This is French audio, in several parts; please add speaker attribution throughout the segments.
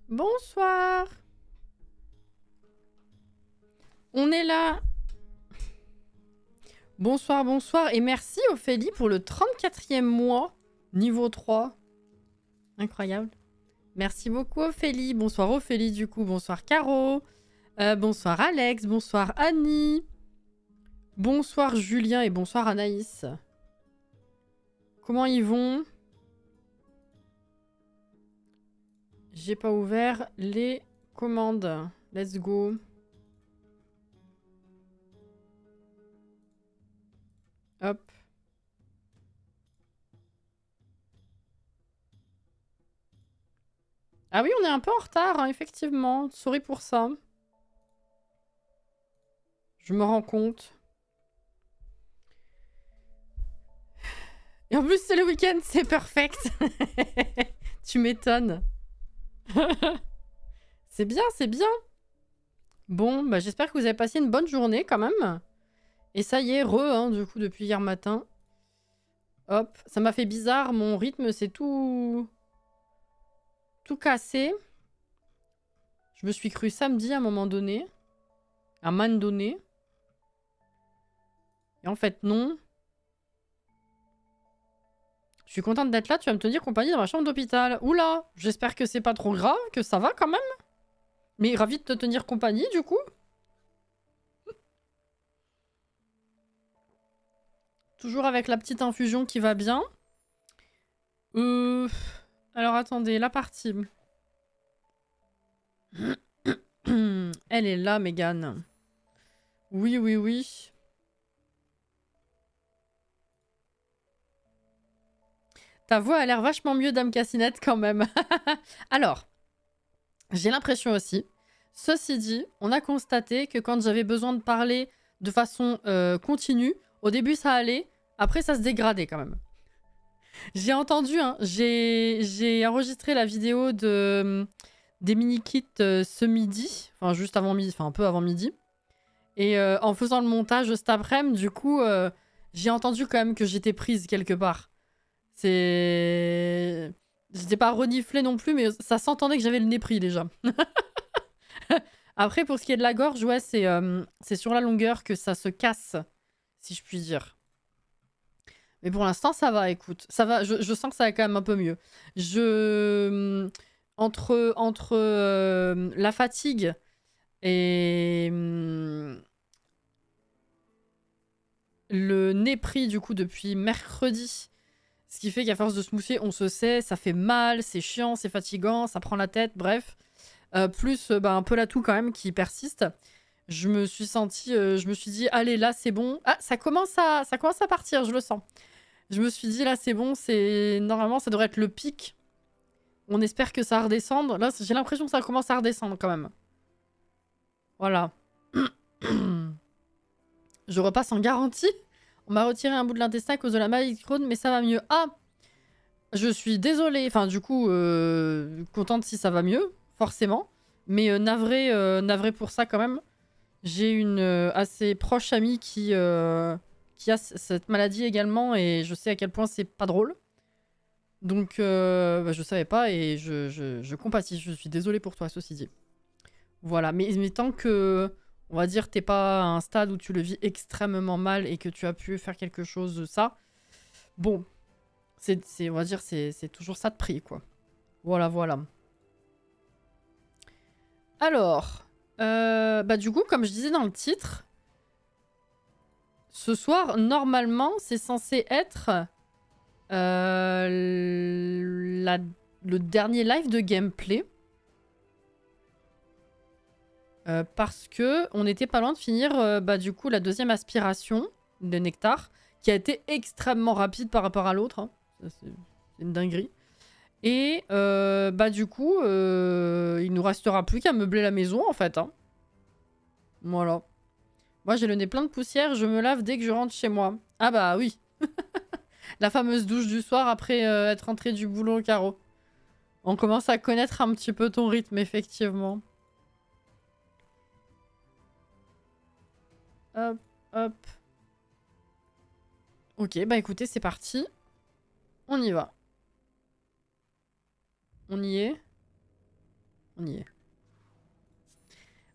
Speaker 1: Bonsoir. On est là. Bonsoir, bonsoir. Et merci Ophélie pour le 34e mois, niveau 3. Incroyable. Merci beaucoup Ophélie. Bonsoir Ophélie du coup. Bonsoir Caro. Bonsoir Alex. Bonsoir Annie. Bonsoir Julien et bonsoir Anaïs. Comment ils vont? J'ai pas ouvert les commandes. Let's go. Hop. Ah oui, on est un peu en retard, hein, effectivement. Sorry pour ça. Je me rends compte. Et en plus, c'est le week-end, c'est perfect. Tu m'étonnes. C'est bien, c'est bien. Bon, bah j'espère que vous avez passé une bonne journée quand même. Et ça y est, hein, du coup, depuis hier matin. Hop, ça m'a fait bizarre, mon rythme c'est tout cassé. Je me suis cru samedi à un moment donné. À un moment donné. Et en fait, non. Je suis contente d'être là, tu vas me tenir compagnie dans ma chambre d'hôpital. Oula, j'espère que c'est pas trop grave, que ça va quand même. Mais ravie de te tenir compagnie, du coup. Toujours avec la petite infusion qui va bien. Alors attendez, la partie. Elle est là, Mégane. Oui, oui, oui. Ta voix a l'air vachement mieux, Dame Cassinette, quand même. Alors, j'ai l'impression aussi. Ceci dit, on a constaté que quand j'avais besoin de parler de façon continue, au début ça allait, après ça se dégradait quand même. J'ai entendu, hein, j'ai enregistré la vidéo des mini-kits ce midi, enfin juste avant midi, enfin un peu avant midi. Et en faisant le montage cet après-midi, du coup, j'ai entendu quand même que j'étais prise quelque part. C'est... J'étais pas reniflée non plus, mais ça s'entendait que j'avais le nez pris déjà. Après, pour ce qui est de la gorge, ouais, c'est sur la longueur que ça se casse, si je puis dire. Mais pour l'instant, ça va, écoute. Ça va, je sens que ça va quand même un peu mieux. Entre la fatigue et le nez pris, du coup, depuis mercredi, ce qui fait qu'à force de se mousser, on se sait, ça fait mal, c'est chiant, c'est fatigant, ça prend la tête, bref. Plus un peu la toux quand même qui persiste. Je me suis dit, allez, là, c'est bon. Ah, ça commence à partir, je le sens. Je me suis dit, là, c'est bon, normalement, ça devrait être le pic. On espère que ça redescende. Là, j'ai l'impression que ça commence à redescendre quand même. Voilà. Je repasse en garantie. On m'a retiré un bout de l'intestin à cause de la maladie de Crohn, mais ça va mieux. Ah, je suis désolée. Enfin, du coup, contente si ça va mieux, forcément. Mais navrée pour ça quand même. J'ai une assez proche amie qui a cette maladie également et je sais à quel point c'est pas drôle. Donc, je savais pas et je compatis. Je suis désolée pour toi, ceci dit. Voilà, mais tant que, on va dire, t'es pas à un stade où tu le vis extrêmement mal et que tu as pu faire quelque chose de ça, bon, on va dire, c'est toujours ça de prix, quoi. Voilà, voilà. Alors, du coup, comme je disais dans le titre, ce soir, normalement, c'est censé être le dernier live de gameplay. Parce que on n'était pas loin de finir du coup la deuxième aspiration de nectar, qui a été extrêmement rapide par rapport à l'autre. Hein. C'est une dinguerie. Et du coup, il nous restera plus qu'à meubler la maison en fait. Hein. Voilà. Moi j'ai le nez plein de poussière, je me lave dès que je rentre chez moi. Ah bah oui. La fameuse douche du soir après être rentré du boulot au carreau. On commence à connaître un petit peu ton rythme, effectivement. Hop, hop. Ok, bah écoutez, c'est parti. On y va. On y est. On y est.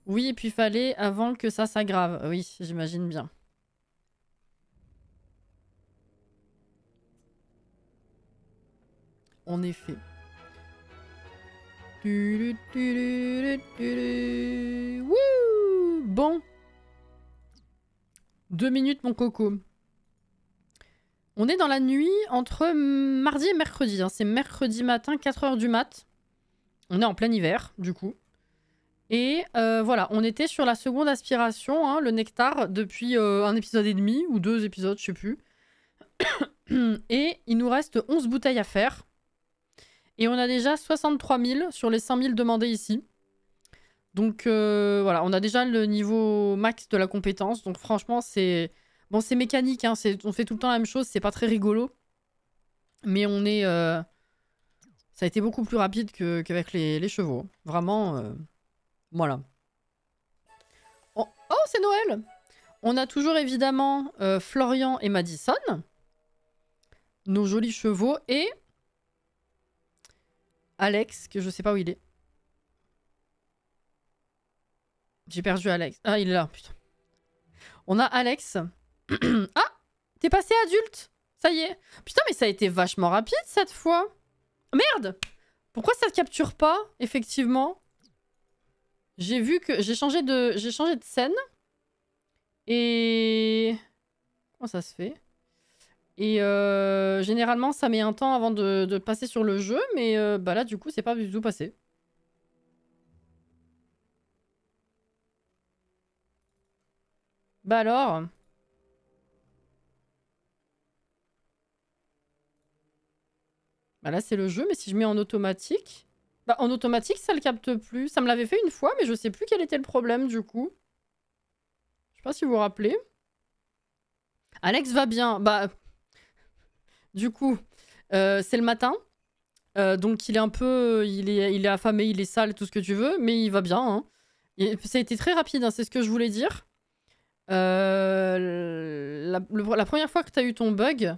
Speaker 1: Oui, et puis fallait avant que ça s'aggrave. Oui, j'imagine bien. En effet. Wouh! Bon. 2 minutes, mon coco. On est dans la nuit entre mardi et mercredi. Hein. C'est mercredi matin, 4h du mat. On est en plein hiver, du coup. Et voilà, on était sur la seconde aspiration, hein, le nectar, depuis un épisode et demi, ou 2 épisodes, je sais plus. Et il nous reste 11 bouteilles à faire. Et on a déjà 63 000 sur les 5 000 demandés ici. Donc voilà, on a déjà le niveau max de la compétence. Donc franchement, c'est... Bon, c'est mécanique, hein, on fait tout le temps la même chose, c'est pas très rigolo. Mais on est... Ça a été beaucoup plus rapide qu'avec les chevaux. Vraiment, voilà. Oh, c'est Noël! On a toujours évidemment Florian et Madison. Nos jolis chevaux. Et... Alex, que je sais pas où il est. J'ai perdu Alex. Ah, il est là, putain. On a Alex. Ah! T'es passé adulte! Ça y est. Putain, mais ça a été vachement rapide cette fois. Merde! Pourquoi ça ne capture pas, effectivement? J'ai vu que... J'ai changé de scène. Et... Comment ça se fait? Et généralement, ça met un temps avant de passer sur le jeu. Mais bah là, du coup, c'est pas du tout passé. Bah alors... Bah là, c'est le jeu, mais si je mets en automatique... Bah, en automatique, ça le capte plus. Ça me l'avait fait une fois, mais je sais plus quel était le problème, du coup. Je sais pas si vous vous rappelez. Alex va bien. Bah... Du coup, c'est le matin. Donc, il est un peu... Il est affamé, il est sale, tout ce que tu veux. Mais il va bien, hein. Ça a été très rapide, hein, c'est ce que je voulais dire. La première fois que tu as eu ton bug...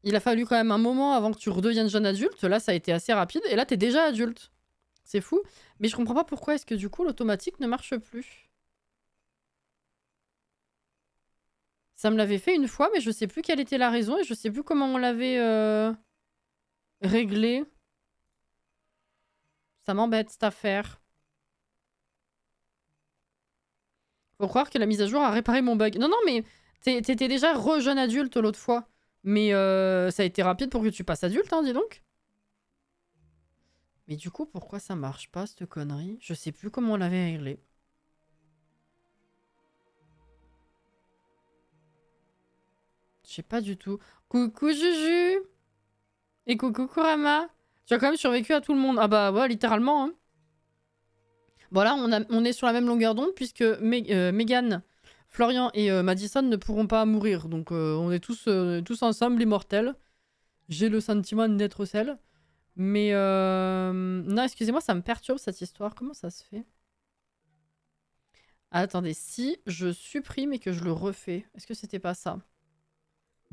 Speaker 1: Il a fallu quand même un moment avant que tu redeviennes jeune adulte. Là, ça a été assez rapide. Et là, t'es déjà adulte. C'est fou. Mais je comprends pas pourquoi est-ce que du coup, l'automatique ne marche plus. Ça me l'avait fait une fois, mais je sais plus quelle était la raison. Et je sais plus comment on l'avait réglé. Ça m'embête, cette affaire. Faut croire que la mise à jour a réparé mon bug. Non, non, mais t'étais déjà re-jeune adulte l'autre fois. Mais ça a été rapide pour que tu passes adulte, hein, dis donc. Mais du coup, pourquoi ça marche pas, cette connerie? Je sais plus comment on l'avait réglé. Je sais pas du tout. Coucou Juju! Et coucou Kurama! Tu as quand même survécu à tout le monde. Ah bah ouais, littéralement. Hein. Bon là, on est sur la même longueur d'onde puisque Megan, Florian et Madison ne pourront pas mourir. Donc on est tous ensemble immortels. J'ai le sentiment d'être seul. Mais non, excusez-moi, ça me perturbe cette histoire. Comment ça se fait? Ah, attendez, si je supprime et que je le refais, est-ce que c'était pas ça?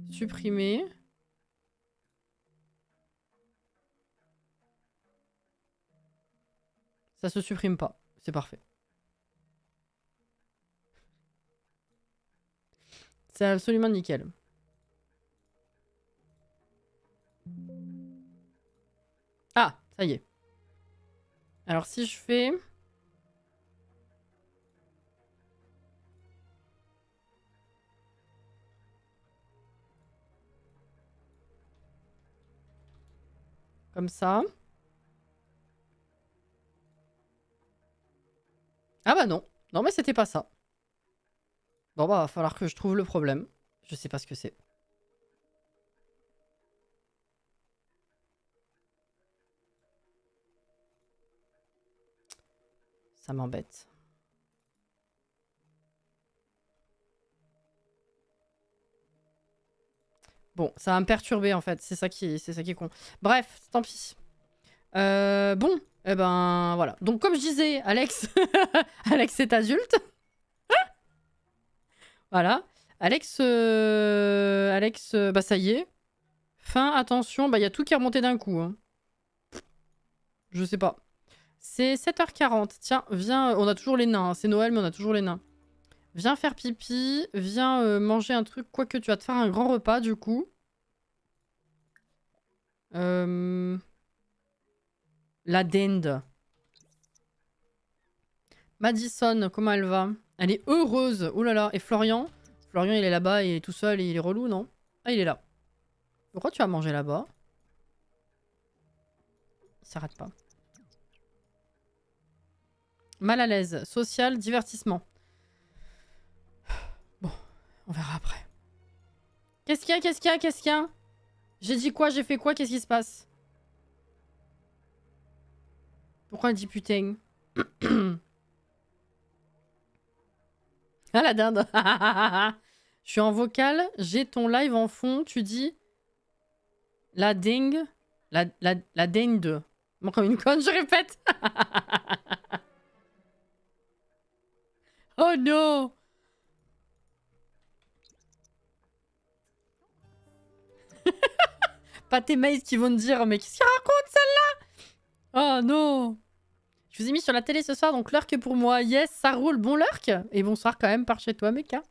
Speaker 1: Supprimer. Ça se supprime pas. C'est parfait. C'est absolument nickel. Ah, ça y est. Alors si je fais... Comme ça. Ah bah non. Non mais c'était pas ça. Bon bah va falloir que je trouve le problème. Je sais pas ce que c'est. Ça m'embête. Bon, ça va me perturber en fait. C'est ça qui est con. Bref, tant pis. Bon, eh ben voilà. Donc comme je disais, Alex, Alex est adulte. Voilà. Alex, bah ça y est. Fin, attention, bah il y a tout qui est remonté d'un coup. Hein. Je sais pas. C'est 7h40. Tiens, viens. On a toujours les nains. Hein. C'est Noël, mais on a toujours les nains. Viens faire pipi. Viens manger un truc. Quoique tu vas te faire un grand repas, du coup. La dinde. Madison, comment elle va? Elle est heureuse. Oh là là. Et Florian? Florian, il est là-bas, il est tout seul et il est relou, non? Ah, il est là. Pourquoi tu as mangé là-bas? Il s'arrête pas. Mal à l'aise. Social, divertissement. Bon, on verra après. Qu'est-ce qu'il y a? Qu'est-ce qu'il y a? Qu'est-ce qu'il y a? J'ai dit quoi? J'ai fait quoi? Qu'est-ce qui se passe? Pourquoi elle dit putain? Ah la dinde. Je suis en vocal, j'ai ton live en fond, tu dis la dingue, la dinde. Bon, comme une conne, je répète. Oh non. Pas tes mails qui vont te dire mais qu'est-ce qu'il raconte celle-là? Oh non. Je vous ai mis sur la télé ce soir, donc lurk pour moi. Yes, ça roule. Bon lurk. Et bonsoir quand même par chez toi, meca.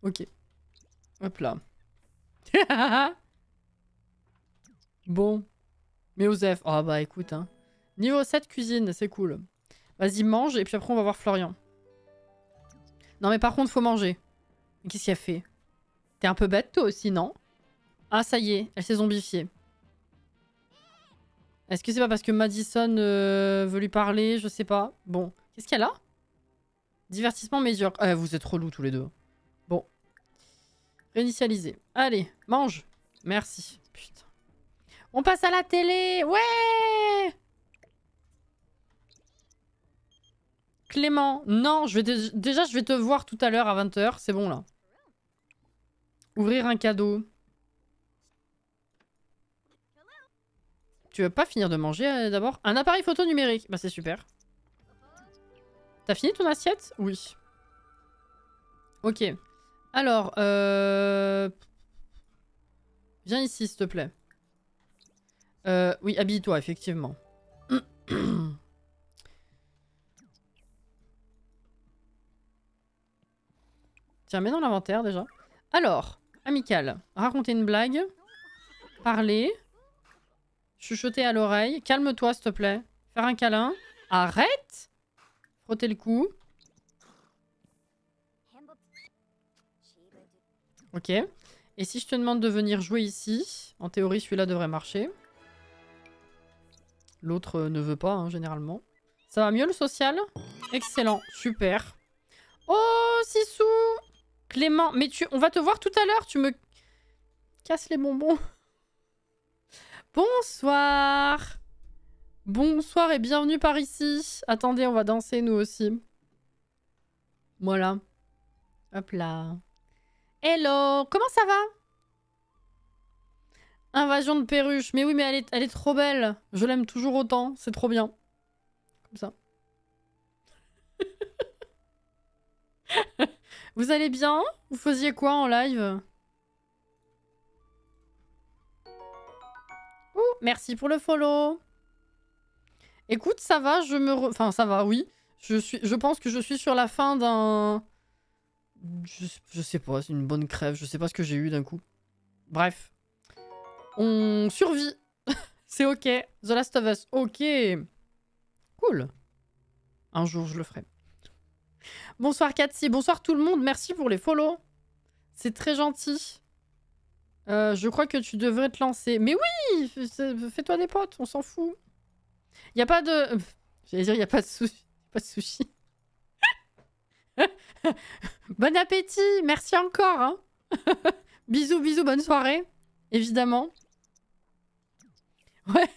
Speaker 1: Ok. Hop là. Bon. Mais Osef. Ah bah écoute. Hein. Niveau 7 cuisine, c'est cool. Vas-y, mange et puis après on va voir Florian. Non mais par contre, faut manger. Qu'est-ce qu'il a fait? T'es un peu bête toi aussi, non? Ah ça y est, elle s'est zombifiée. Est-ce que c'est pas parce que Madison veut lui parler? Je sais pas. Bon. Qu'est-ce qu'elle a? Divertissement médiocre. Vous êtes relous tous les deux. Bon. Réinitialiser. Allez, mange. Merci. Putain. On passe à la télé. Ouais. Clément. Non, déjà je vais te voir tout à l'heure à 20h. C'est bon là. Ouvrir un cadeau. Tu veux pas finir de manger d'abord? Un appareil photo numérique. Bah c'est super. T'as fini ton assiette? Oui. Ok. Alors, viens ici, s'il te plaît. Oui, habille-toi, effectivement. Tiens, mets dans l'inventaire, déjà. Alors, amical. Raconter une blague. Parler. Chuchoter à l'oreille. Calme-toi, s'il te plaît. Faire un câlin. Arrête! Frotter le cou. Ok. Et si je te demande de venir jouer ici, en théorie, celui-là devrait marcher. L'autre ne veut pas, hein, généralement. Ça va mieux, le social? Excellent. Super. Oh, Sissou! Clément, mais on va te voir tout à l'heure. Tu me casses les bonbons. Bonsoir. Bonsoir et bienvenue par ici. Attendez, on va danser nous aussi. Voilà. Hop là. Hello, comment ça va? Invasion de perruche. Mais oui, mais elle est trop belle. Je l'aime toujours autant. C'est trop bien. Comme ça. Vous allez bien? Vous faisiez quoi en live? Ouh, merci pour le follow. Écoute, ça va, Enfin, ça va, oui. Je pense que je suis sur la fin d'un... Je sais pas, c'est une bonne crève. Je sais pas ce que j'ai eu d'un coup. Bref. On survit. C'est ok. The Last of Us. Ok. Cool. Un jour, je le ferai. Bonsoir Katsi. Bonsoir tout le monde. Merci pour les follow. C'est très gentil. Je crois que tu devrais te lancer. Mais oui! Fais-toi des potes. On s'en fout. Y a pas de... J'allais dire, y a pas de sushi. Pas de sushi. Bon appétit. Merci encore. Hein. Bisous, bisous. Bonne soirée. Évidemment. Ouais.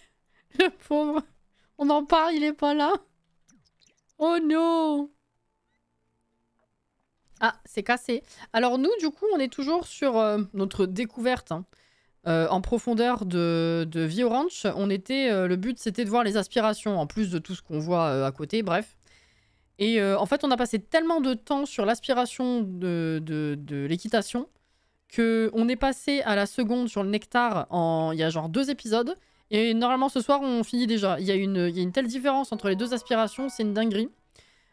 Speaker 1: Le pauvre. On en parle, il est pas là. Oh non. Ah, c'est cassé. Alors nous, du coup, on est toujours sur notre découverte hein, en profondeur de Vie Orange. Le but, c'était de voir les aspirations, en plus de tout ce qu'on voit à côté, bref. Et en fait, on a passé tellement de temps sur l'aspiration de l'équitation qu'on est passé à la seconde sur le nectar il y a genre 2 épisodes. Et normalement, ce soir, on finit déjà. Il y a une telle différence entre les deux aspirations, c'est une dinguerie.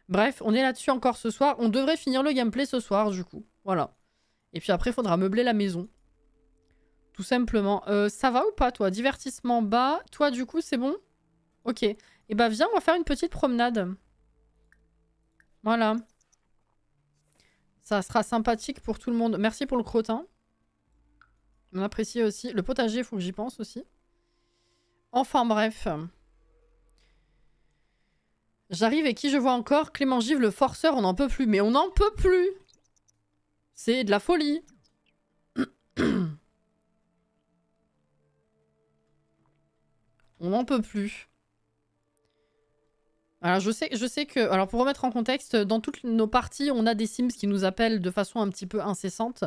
Speaker 1: Bref, on est là-dessus encore ce soir. On devrait finir le gameplay ce soir, du coup. Voilà. Et puis après, il faudra meubler la maison. Tout simplement. Ça va ou pas, toi? Divertissement bas. Toi, du coup, c'est bon? Ok. Et bah, viens, on va faire une petite promenade. Voilà. Ça sera sympathique pour tout le monde. Merci pour le crottin. On apprécie aussi. Le potager, il faut que j'y pense aussi. Enfin, bref. J'arrive et qui je vois encore? Clément Give, le forceur, on n'en peut plus. Mais on n'en peut plus! C'est de la folie. On n'en peut plus. Alors je sais que... Alors pour remettre en contexte, dans toutes nos parties, on a des Sims qui nous appellent de façon un petit peu incessante.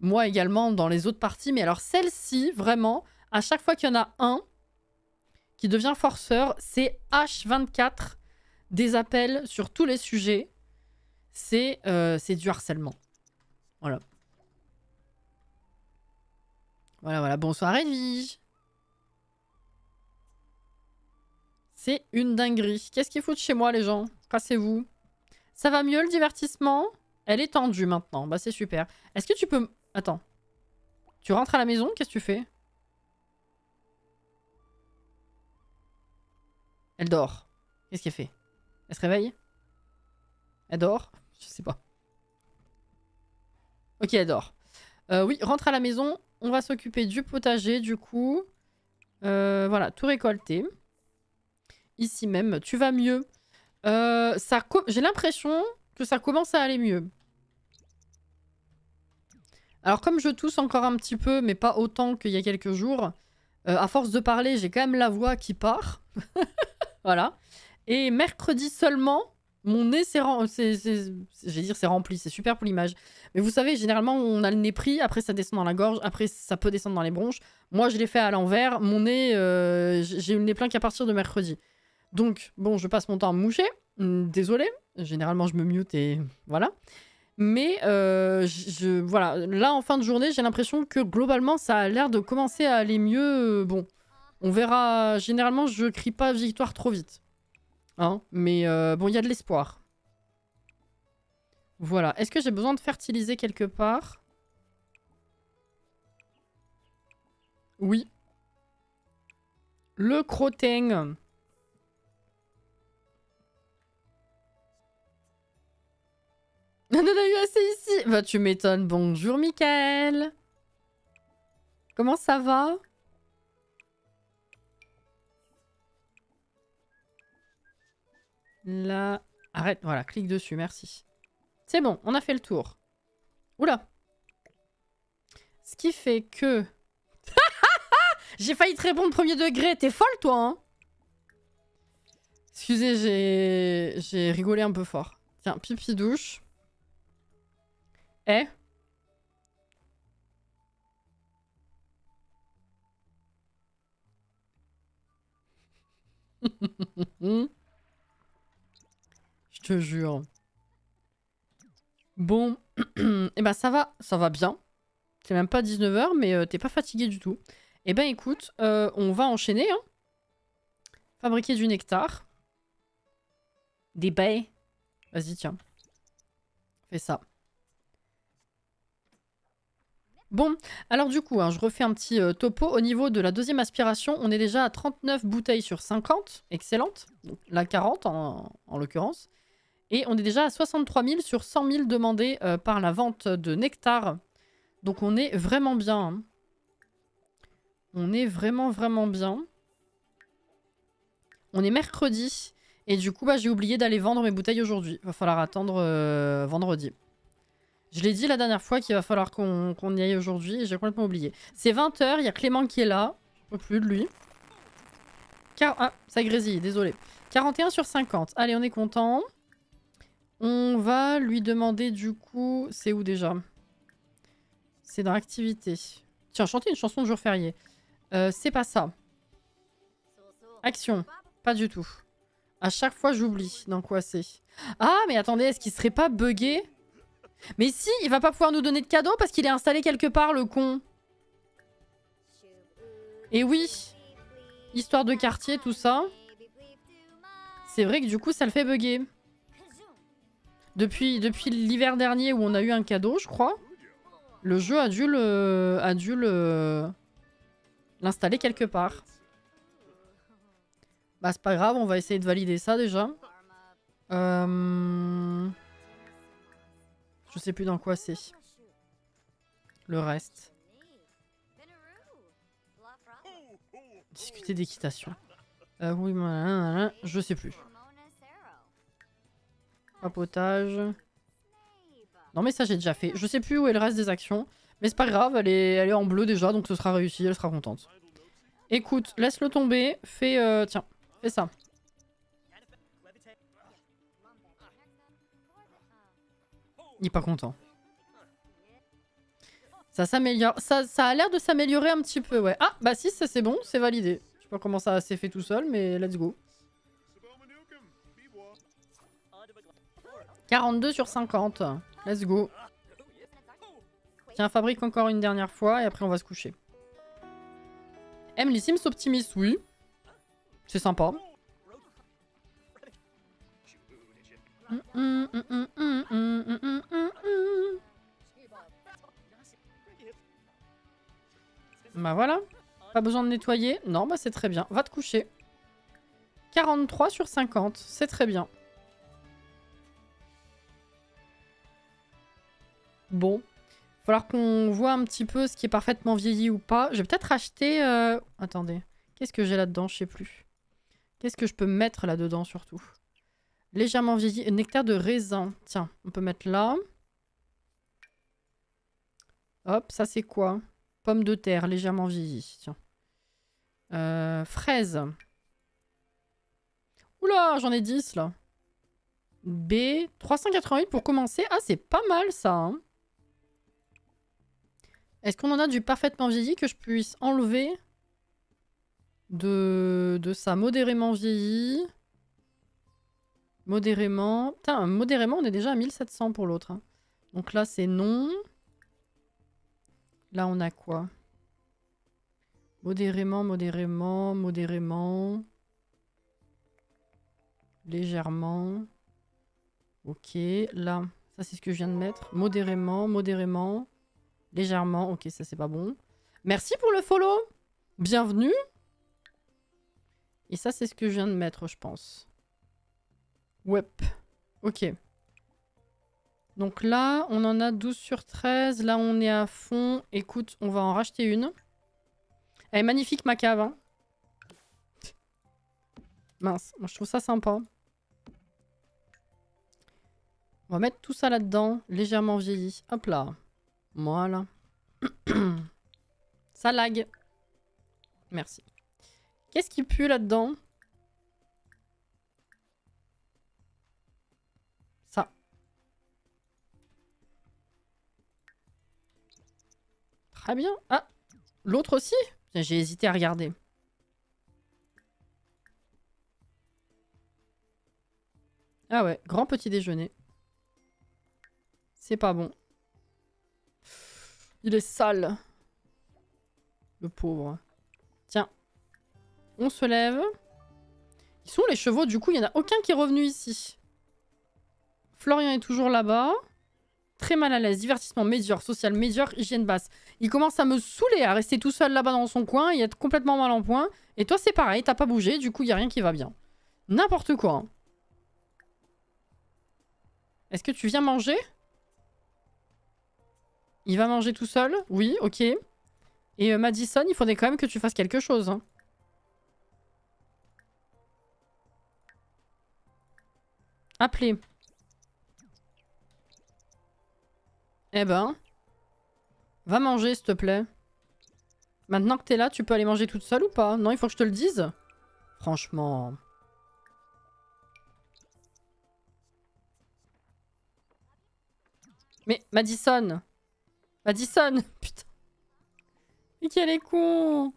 Speaker 1: Moi également dans les autres parties. Mais alors celle-ci, vraiment, à chaque fois qu'il y en a un qui devient forceur, c'est H24 des appels sur tous les sujets. C'est du harcèlement. Voilà. Voilà. Bonsoir Edwige. C'est une dinguerie. Qu'est-ce qu'ils foutent chez moi, les gens? Cassez-vous. Ça va mieux, le divertissement? Elle est tendue, maintenant. Bah, c'est super. Est-ce que tu peux... Attends. Tu rentres à la maison? Qu'est-ce que tu fais? Elle dort. Qu'est-ce qu'elle fait? Elle se réveille? Elle dort? Je sais pas. Ok, elle dort. Oui, rentre à la maison. On va s'occuper du potager, du coup. Voilà, tout récolté. Ici même, tu vas mieux. J'ai l'impression que ça commence à aller mieux. Alors comme je tousse encore un petit peu, mais pas autant qu'il y a quelques jours, à force de parler, j'ai quand même la voix qui part. Voilà. Et mercredi seulement, mon nez s'est rempli. C'est super pour l'image. Mais vous savez, généralement, on a le nez pris, après ça descend dans la gorge, après ça peut descendre dans les bronches. Moi, je l'ai fait à l'envers. Mon nez, j'ai eu le nez plein qu'à partir de mercredi. Donc, bon, je passe mon temps à me moucher. Désolée. Généralement, je me mute et voilà. Mais, voilà. Là, en fin de journée, j'ai l'impression que globalement, ça a l'air de commencer à aller mieux. Bon, on verra. Généralement, je crie pas victoire trop vite. Hein, mais bon, il y a de l'espoir. Voilà. Est-ce que j'ai besoin de fertiliser quelque part? Oui. Le crottin. On en a eu assez ici. Bah, tu m'étonnes. Bonjour, Mickaël. Comment ça va? Là... Arrête, voilà, clique dessus, merci. C'est bon, on a fait le tour. Oula. Ce qui fait que... J'ai failli te répondre premier degré. T'es folle, toi, hein? Excusez, j'ai rigolé un peu fort. Tiens, pipi douche. Eh? Je te jure. Bon. Eh ben ça va bien. C'est même pas 19 h, mais t'es pas fatigué du tout. Eh ben écoute, on va enchaîner. Hein. Fabriquer du nectar. Des baies. Vas-y, tiens. Fais ça. Bon, alors du coup, hein, je refais un petit topo. Au niveau de la deuxième aspiration, on est déjà à 39 bouteilles sur 50. Excellente. Donc, la 40 en l'occurrence. Et on est déjà à 63 000 sur 100 000 demandés par la vente de nectar. Donc on est vraiment bien. Hein. On est vraiment bien. On est mercredi. Et du coup, bah, j'ai oublié d'aller vendre mes bouteilles aujourd'hui. Va falloir attendre vendredi. Je l'ai dit la dernière fois qu'il va falloir qu'on y aille aujourd'hui. Et j'ai complètement oublié. C'est 20 h. Il y a Clément qui est là. Je peux plus de lui. Ah, ça grésille. Désolé. 41 sur 50. Allez, on est content. On va lui demander du coup... C'est où déjà? C'est dans activité. Tiens, chanter une chanson de jour férié. C'est pas ça. Action. Pas du tout. À chaque fois, j'oublie dans quoi c'est. Ah, mais attendez, est-ce qu'il serait pas buggé? Mais si, il va pas pouvoir nous donner de cadeaux parce qu'il est installé quelque part, le con. Et oui. histoire de quartier, tout ça. C'est vrai que du coup, ça le fait bugger. Depuis l'hiver dernier où on a eu un cadeau, je crois, le jeu a dû l'installer quelque part. Bah c'est pas grave, on va essayer de valider ça déjà. Je sais plus dans quoi c'est. Le reste. Discuter d'équitation. Oui, je sais plus. Papotage. Non mais ça j'ai déjà fait. Je sais plus où est le reste des actions. Mais c'est pas grave, elle est en bleu déjà, donc ce sera réussi, elle sera contente. Écoute, laisse-le tomber. Fais... tiens, fais ça. Il est pas content. Ça s'améliore. Ça a l'air de s'améliorer un petit peu, ouais. Ah, bah si, ça c'est bon, c'est validé. Je sais pas comment ça s'est fait tout seul, mais let's go. 42 sur 50. Let's go. Tiens, fabrique encore une dernière fois et après on va se coucher. Aime les Sims optimistes, oui. C'est sympa. Bah voilà. Pas besoin de nettoyer. Non, bah c'est très bien. Va te coucher. 43 sur 50. C'est très bien. Bon. Il va falloir qu'on voit un petit peu ce qui est parfaitement vieilli ou pas. Je vais peut-être acheter... Attendez. Qu'est-ce que j'ai là-dedans? Je sais plus. Qu'est-ce que je peux mettre là-dedans surtout? Légèrement vieilli. Nectar de raisin. Tiens, on peut mettre là. Hop, ça c'est quoi? Pomme de terre, légèrement vieillie. Tiens. Fraise. Oula, j'en ai 10 là. B, 388 pour commencer. Ah, c'est pas mal ça. Hein. Est-ce qu'on en a du parfaitement vieilli que je puisse enlever de ça? Modérément vieilli. Modérément. Putain, modérément, on est déjà à 1700 pour l'autre. Hein. Donc là, c'est non. Là, on a quoi? Modérément, modérément, modérément. Légèrement. Ok, là, ça c'est ce que je viens de mettre. Modérément, modérément. Légèrement, ok, ça c'est pas bon. Merci pour le follow. Bienvenue. Et ça c'est ce que je viens de mettre, je pense. Ouais. Ok. Donc là, on en a 12 sur 13. Là, on est à fond. Écoute, on va en racheter une. Elle est magnifique, ma cave. Hein. Mince, moi je trouve ça sympa. On va mettre tout ça là-dedans. Légèrement vieilli. Hop là. Voilà. Ça lag. Merci. Qu'est-ce qui pue là-dedans? Ça. Très bien. Ah, l'autre aussi? J'ai hésité à regarder. Ah ouais, grand petit déjeuner. C'est pas bon. Il est sale. Le pauvre. Tiens. On se lève. Ils sont où les chevaux? Du coup, il n'y en a aucun qui est revenu ici. Florian est toujours là-bas. Très mal à l'aise. Divertissement médiocre, social médiocre, hygiène basse. Il commence à me saouler à rester tout seul là-bas dans son coin et être complètement mal en point. Et toi, c'est pareil. T'as pas bougé. Du coup, il n'y a rien qui va bien. N'importe quoi. Hein. Est-ce que tu viens manger? Il va manger tout seul? Oui, ok. Et Madison, il faudrait quand même que tu fasses quelque chose. Hein. Appelez. Eh ben. Va manger, s'il te plaît. Maintenant que t'es là, tu peux aller manger toute seule ou pas? Non, il faut que je te le dise. Franchement. Mais Madison. Madison. Putain. Mais qu'elle est con.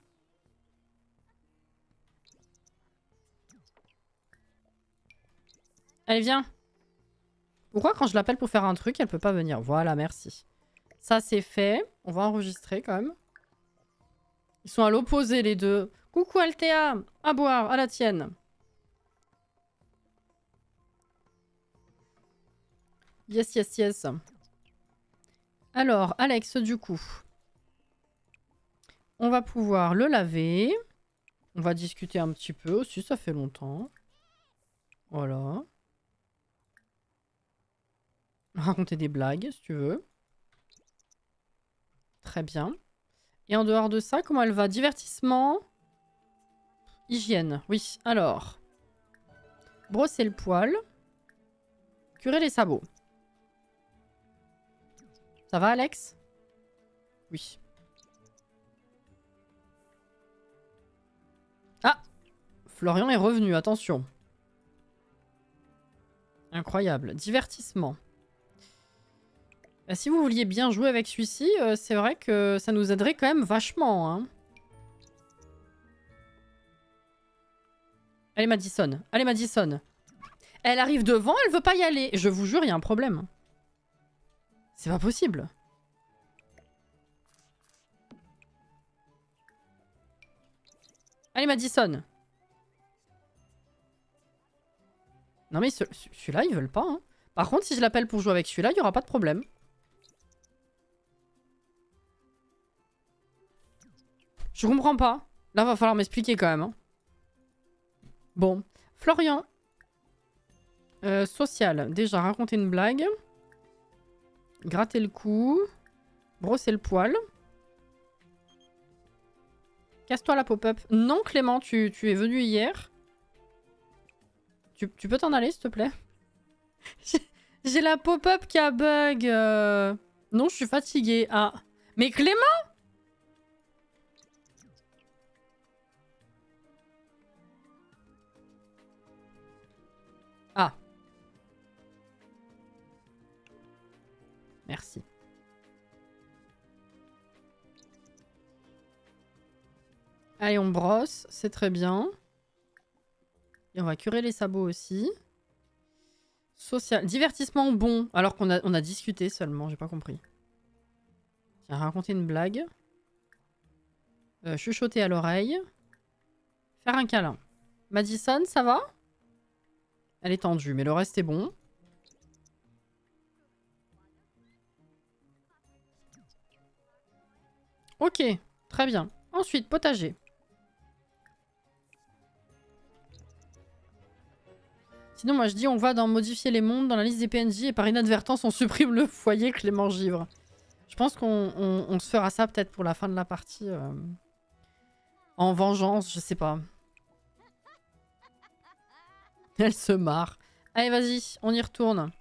Speaker 1: Allez, viens. Pourquoi quand je l'appelle pour faire un truc, elle peut pas venir? Voilà, merci. Ça, c'est fait. On va enregistrer quand même. Ils sont à l'opposé, les deux. Coucou Althea. À boire, à la tienne. Yes, yes, yes. Alors, Alex, du coup, on va pouvoir le laver. On va discuter un petit peu aussi, ça fait longtemps. Voilà. Raconter des blagues, si tu veux. Très bien. Et en dehors de ça, comment elle va? Divertissement. Hygiène. Oui, alors. Brosser le poil. Curer les sabots. Ça va, Alex? Oui. Ah! Florian est revenu, attention. Incroyable. Divertissement. Bah, si vous vouliez bien jouer avec celui-ci, c'est vrai que ça nous aiderait quand même vachement. Hein. Allez, Madison. Allez, Madison. Elle arrive devant, elle veut pas y aller. Je vous jure, il y a un problème. C'est pas possible. Allez, Madison. Non mais celui-là, ils veulent pas. Hein. Par contre, si je l'appelle pour jouer avec celui-là, il n'y aura pas de problème. Je comprends pas. Là, va falloir m'expliquer quand même. Hein. Bon. Florian. Social. Déjà, raconter une blague. Gratter le cou. Brosser le poil. Casse-toi la pop-up. Non, Clément, tu es venu hier. Tu peux t'en aller, s'il te plaît? J'ai la pop-up qui a bug. Non, je suis fatiguée. Ah. Mais Clément? Ah. Merci. Allez, on brosse. C'est très bien. Et on va curer les sabots aussi. Social. Divertissement bon. Alors qu'on a discuté seulement. J'ai pas compris. Tiens, raconter une blague. Chuchoter à l'oreille. Faire un câlin. Madison, ça va? Elle est tendue, mais le reste est bon. Ok, très bien. Ensuite, potager. Sinon, moi je dis on va dans modifier les mondes dans la liste des PNJ et par inadvertance on supprime le foyer Clément Givre. Je pense qu'on se fera ça peut-être pour la fin de la partie. En vengeance, je sais pas. Elle se marre. Allez, vas-y, on y retourne.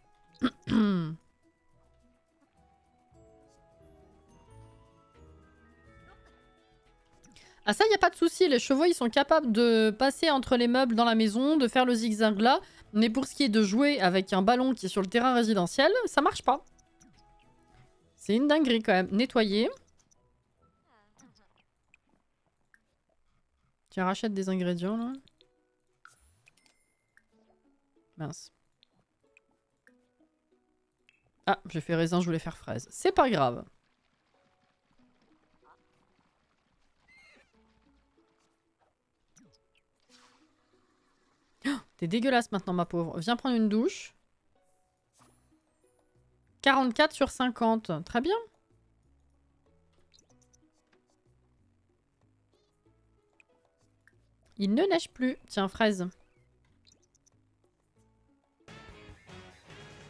Speaker 1: Ah ça, y a pas de souci. Les chevaux, ils sont capables de passer entre les meubles dans la maison, de faire le zigzag là. Mais pour ce qui est de jouer avec un ballon qui est sur le terrain résidentiel, ça marche pas. C'est une dinguerie quand même. Nettoyer. Tiens, rachète des ingrédients là. Mince. Ah, j'ai fait raisin, je voulais faire fraise. C'est pas grave. Oh, t'es dégueulasse maintenant, ma pauvre. Viens prendre une douche. 44 sur 50. Très bien. Il ne neige plus. Tiens, fraise.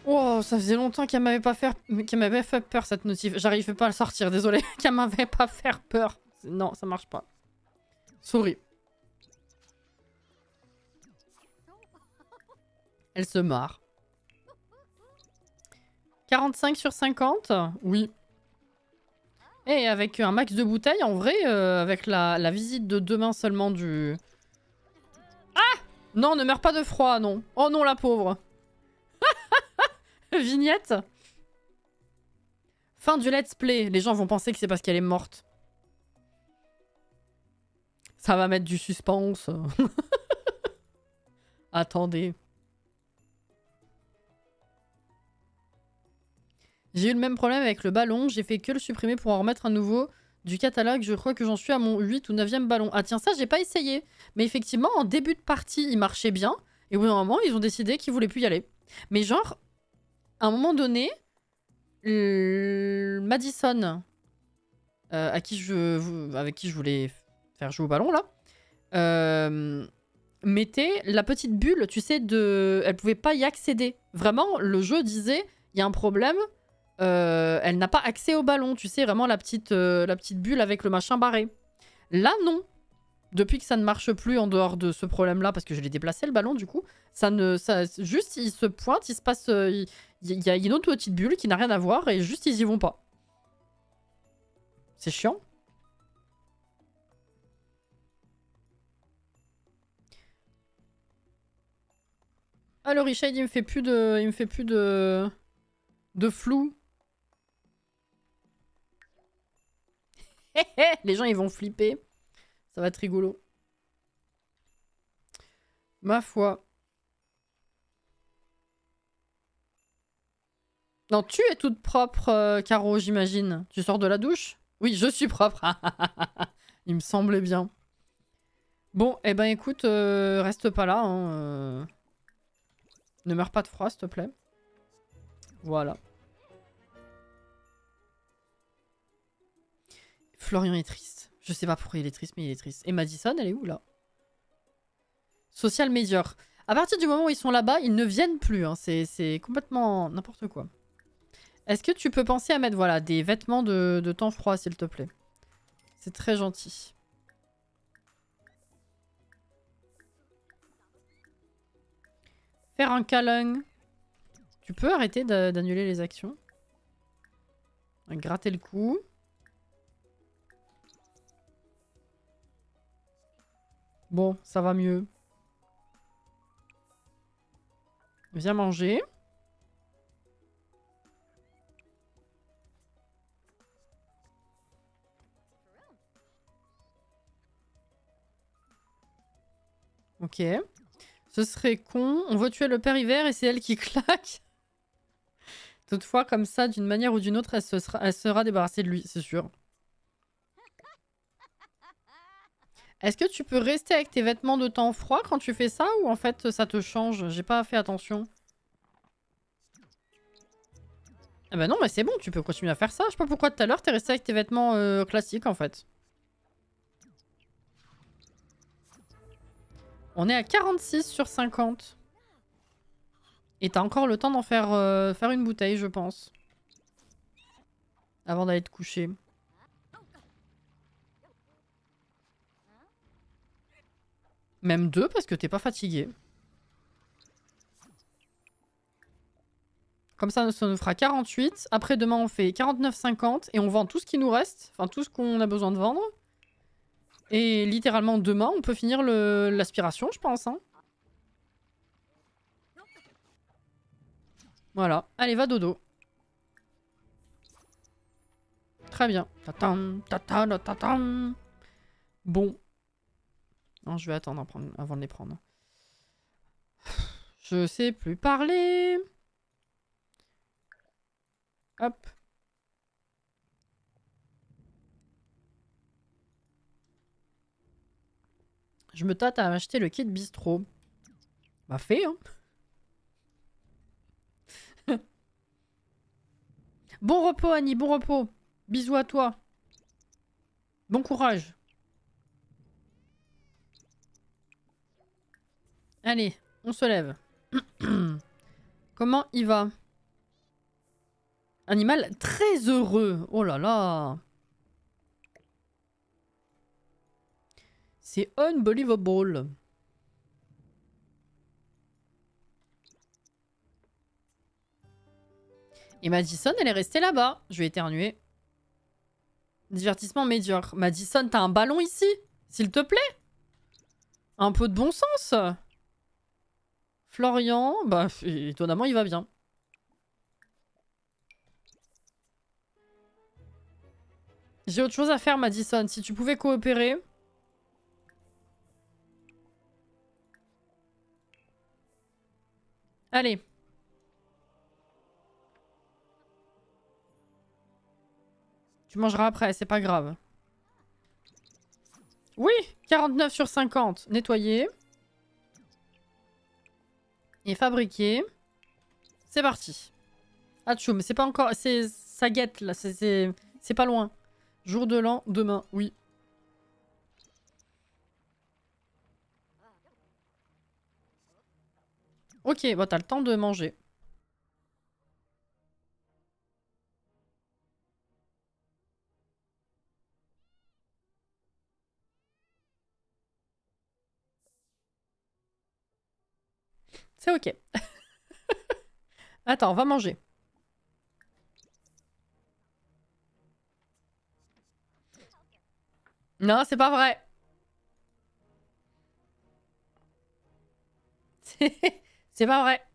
Speaker 1: Oh, ça faisait longtemps qu'elle m'avait pas fait peur cette notif. J'arrivais pas à le sortir, désolé. Qu'elle m'avait pas fait peur. Non, ça marche pas. Souris. Elle se marre. 45 sur 50. Oui. Et avec un max de bouteilles, en vrai, avec la visite de demain seulement du... Ah! Non, ne meurs pas de froid, non. Oh non, la pauvre. Vignette. Fin du let's play. Les gens vont penser que c'est parce qu'elle est morte. Ça va mettre du suspense. Attendez. J'ai eu le même problème avec le ballon. J'ai fait que le supprimer pour en remettre un nouveau du catalogue. Je crois que j'en suis à mon 8 ou 9e ballon. Ah tiens, ça, j'ai pas essayé. Mais effectivement, en début de partie, il marchait bien. Et au bout d'un moment, ils ont décidé qu'ils voulaient plus y aller. Mais genre, à un moment donné, Madison, avec qui je voulais faire jouer au ballon, là, mettait la petite bulle, tu sais, elle pouvait pas y accéder. Vraiment, le jeu disait, il y a un problème, elle n'a pas accès au ballon, tu sais, vraiment la petite bulle avec le machin barré. Là, non. Depuis que ça ne marche plus en dehors de ce problème-là, parce que je l'ai déplacé le ballon, du coup, juste, il se pointe, il se passe... il y a une autre petite bulle qui n'a rien à voir, et juste, ils y vont pas. C'est chiant. Alors, Richard, il me fait plus de flou. Les gens, ils vont flipper. Ça va être rigolo. Ma foi. Non, tu es toute propre, Caro, j'imagine. Tu sors de la douche? Oui, je suis propre. Il me semblait bien. Bon, eh ben écoute, reste pas là. Hein, Ne meurs pas de froid, s'il te plaît. Voilà. Florian est triste. Je sais pas pourquoi il est triste, mais il est triste. Et Madison, elle est où, là? Social médiocre. À partir du moment où ils sont là-bas, ils ne viennent plus. Hein. C'est complètement n'importe quoi. Est-ce que tu peux penser à mettre voilà, des vêtements de temps froid, s'il te plaît? C'est très gentil. Faire un câlin. Tu peux arrêter d'annuler les actions? Gratter le cou. Bon, ça va mieux. Viens manger. Ok. Ce serait con. On veut tuer le père hiver et c'est elle qui claque. Toutefois, comme ça, d'une manière ou d'une autre, elle sera débarrassée de lui, c'est sûr. Est-ce que tu peux rester avec tes vêtements de temps froid quand tu fais ça ou en fait ça te change? J'ai pas fait attention. Ah bah non, mais c'est bon, tu peux continuer à faire ça. Je sais pas pourquoi tout à l'heure t'es resté avec tes vêtements classiques en fait. On est à 46 sur 50. Et t'as encore le temps d'en faire une bouteille, je pense. Avant d'aller te coucher. Même 2 parce que t'es pas fatigué. Comme ça nous fera 48. Après, demain, on fait 49,50. Et on vend tout ce qui nous reste. Enfin, tout ce qu'on a besoin de vendre. Et littéralement, demain, on peut finir l'aspiration, je pense. Hein. Voilà. Allez, va dodo. Très bien. Tatam, tatam, tatam. Bon. Non, je vais attendre avant de les prendre. Je sais plus parler. Hop. Je me tâte à acheter le kit bistrot. Bah fait, hein. Bon repos, Annie, bon repos. Bisous à toi. Bon courage. Allez, on se lève. Comment il va? Animal très heureux. Oh là là. C'est unbelievable. Et Madison, elle est restée là-bas. Je vais éternuer. Divertissement médiocre. Madison, t'as un ballon ici? S'il te plaît? Un peu de bon sens. Florian, bah étonnamment, il va bien. J'ai autre chose à faire, Madison. Si tu pouvais coopérer. Allez. Tu mangeras après, c'est pas grave. Oui, 49 sur 50. Nettoyer. Et fabriquer. C'est parti. Atchou, mais c'est pas encore... Ça guette, là. C'est pas loin. Jour de l'an, demain. Oui. Ok, bah t'as le temps de manger. C'est ok. Attends, on va manger. Non, c'est pas vrai. C'est pas vrai.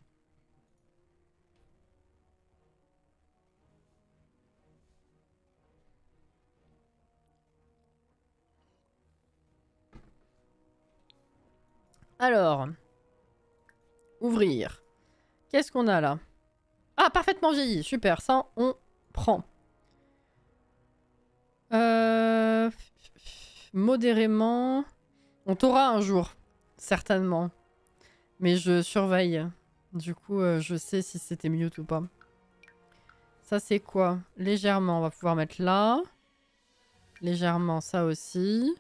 Speaker 1: Alors, ouvrir. Qu'est-ce qu'on a là? Ah, parfaitement vieilli. Super, ça, on prend. Modérément. On t'aura un jour, certainement. Mais je surveille. Du coup, je sais si c'était mute ou pas. Ça, c'est quoi? Légèrement, on va pouvoir mettre là. Légèrement, ça aussi.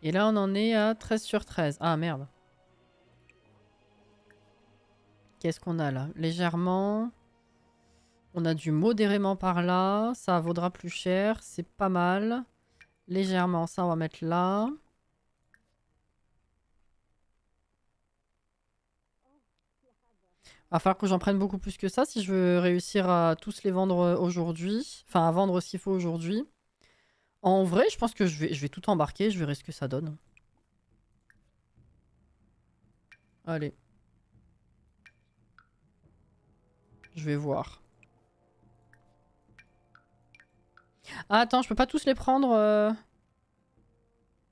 Speaker 1: Et là, on en est à 13 sur 13. Ah, merde. Qu'est-ce qu'on a là? Légèrement. On a du modérément par là. Ça vaudra plus cher. C'est pas mal. Légèrement, ça, on va mettre là. Va falloir que j'en prenne beaucoup plus que ça si je veux réussir à tous les vendre aujourd'hui. Enfin, à vendre ce qu'il faut aujourd'hui. En vrai, je pense que je vais tout embarquer. Je verrai ce que ça donne. Allez. Je vais voir. Ah, attends, je peux pas tous les prendre.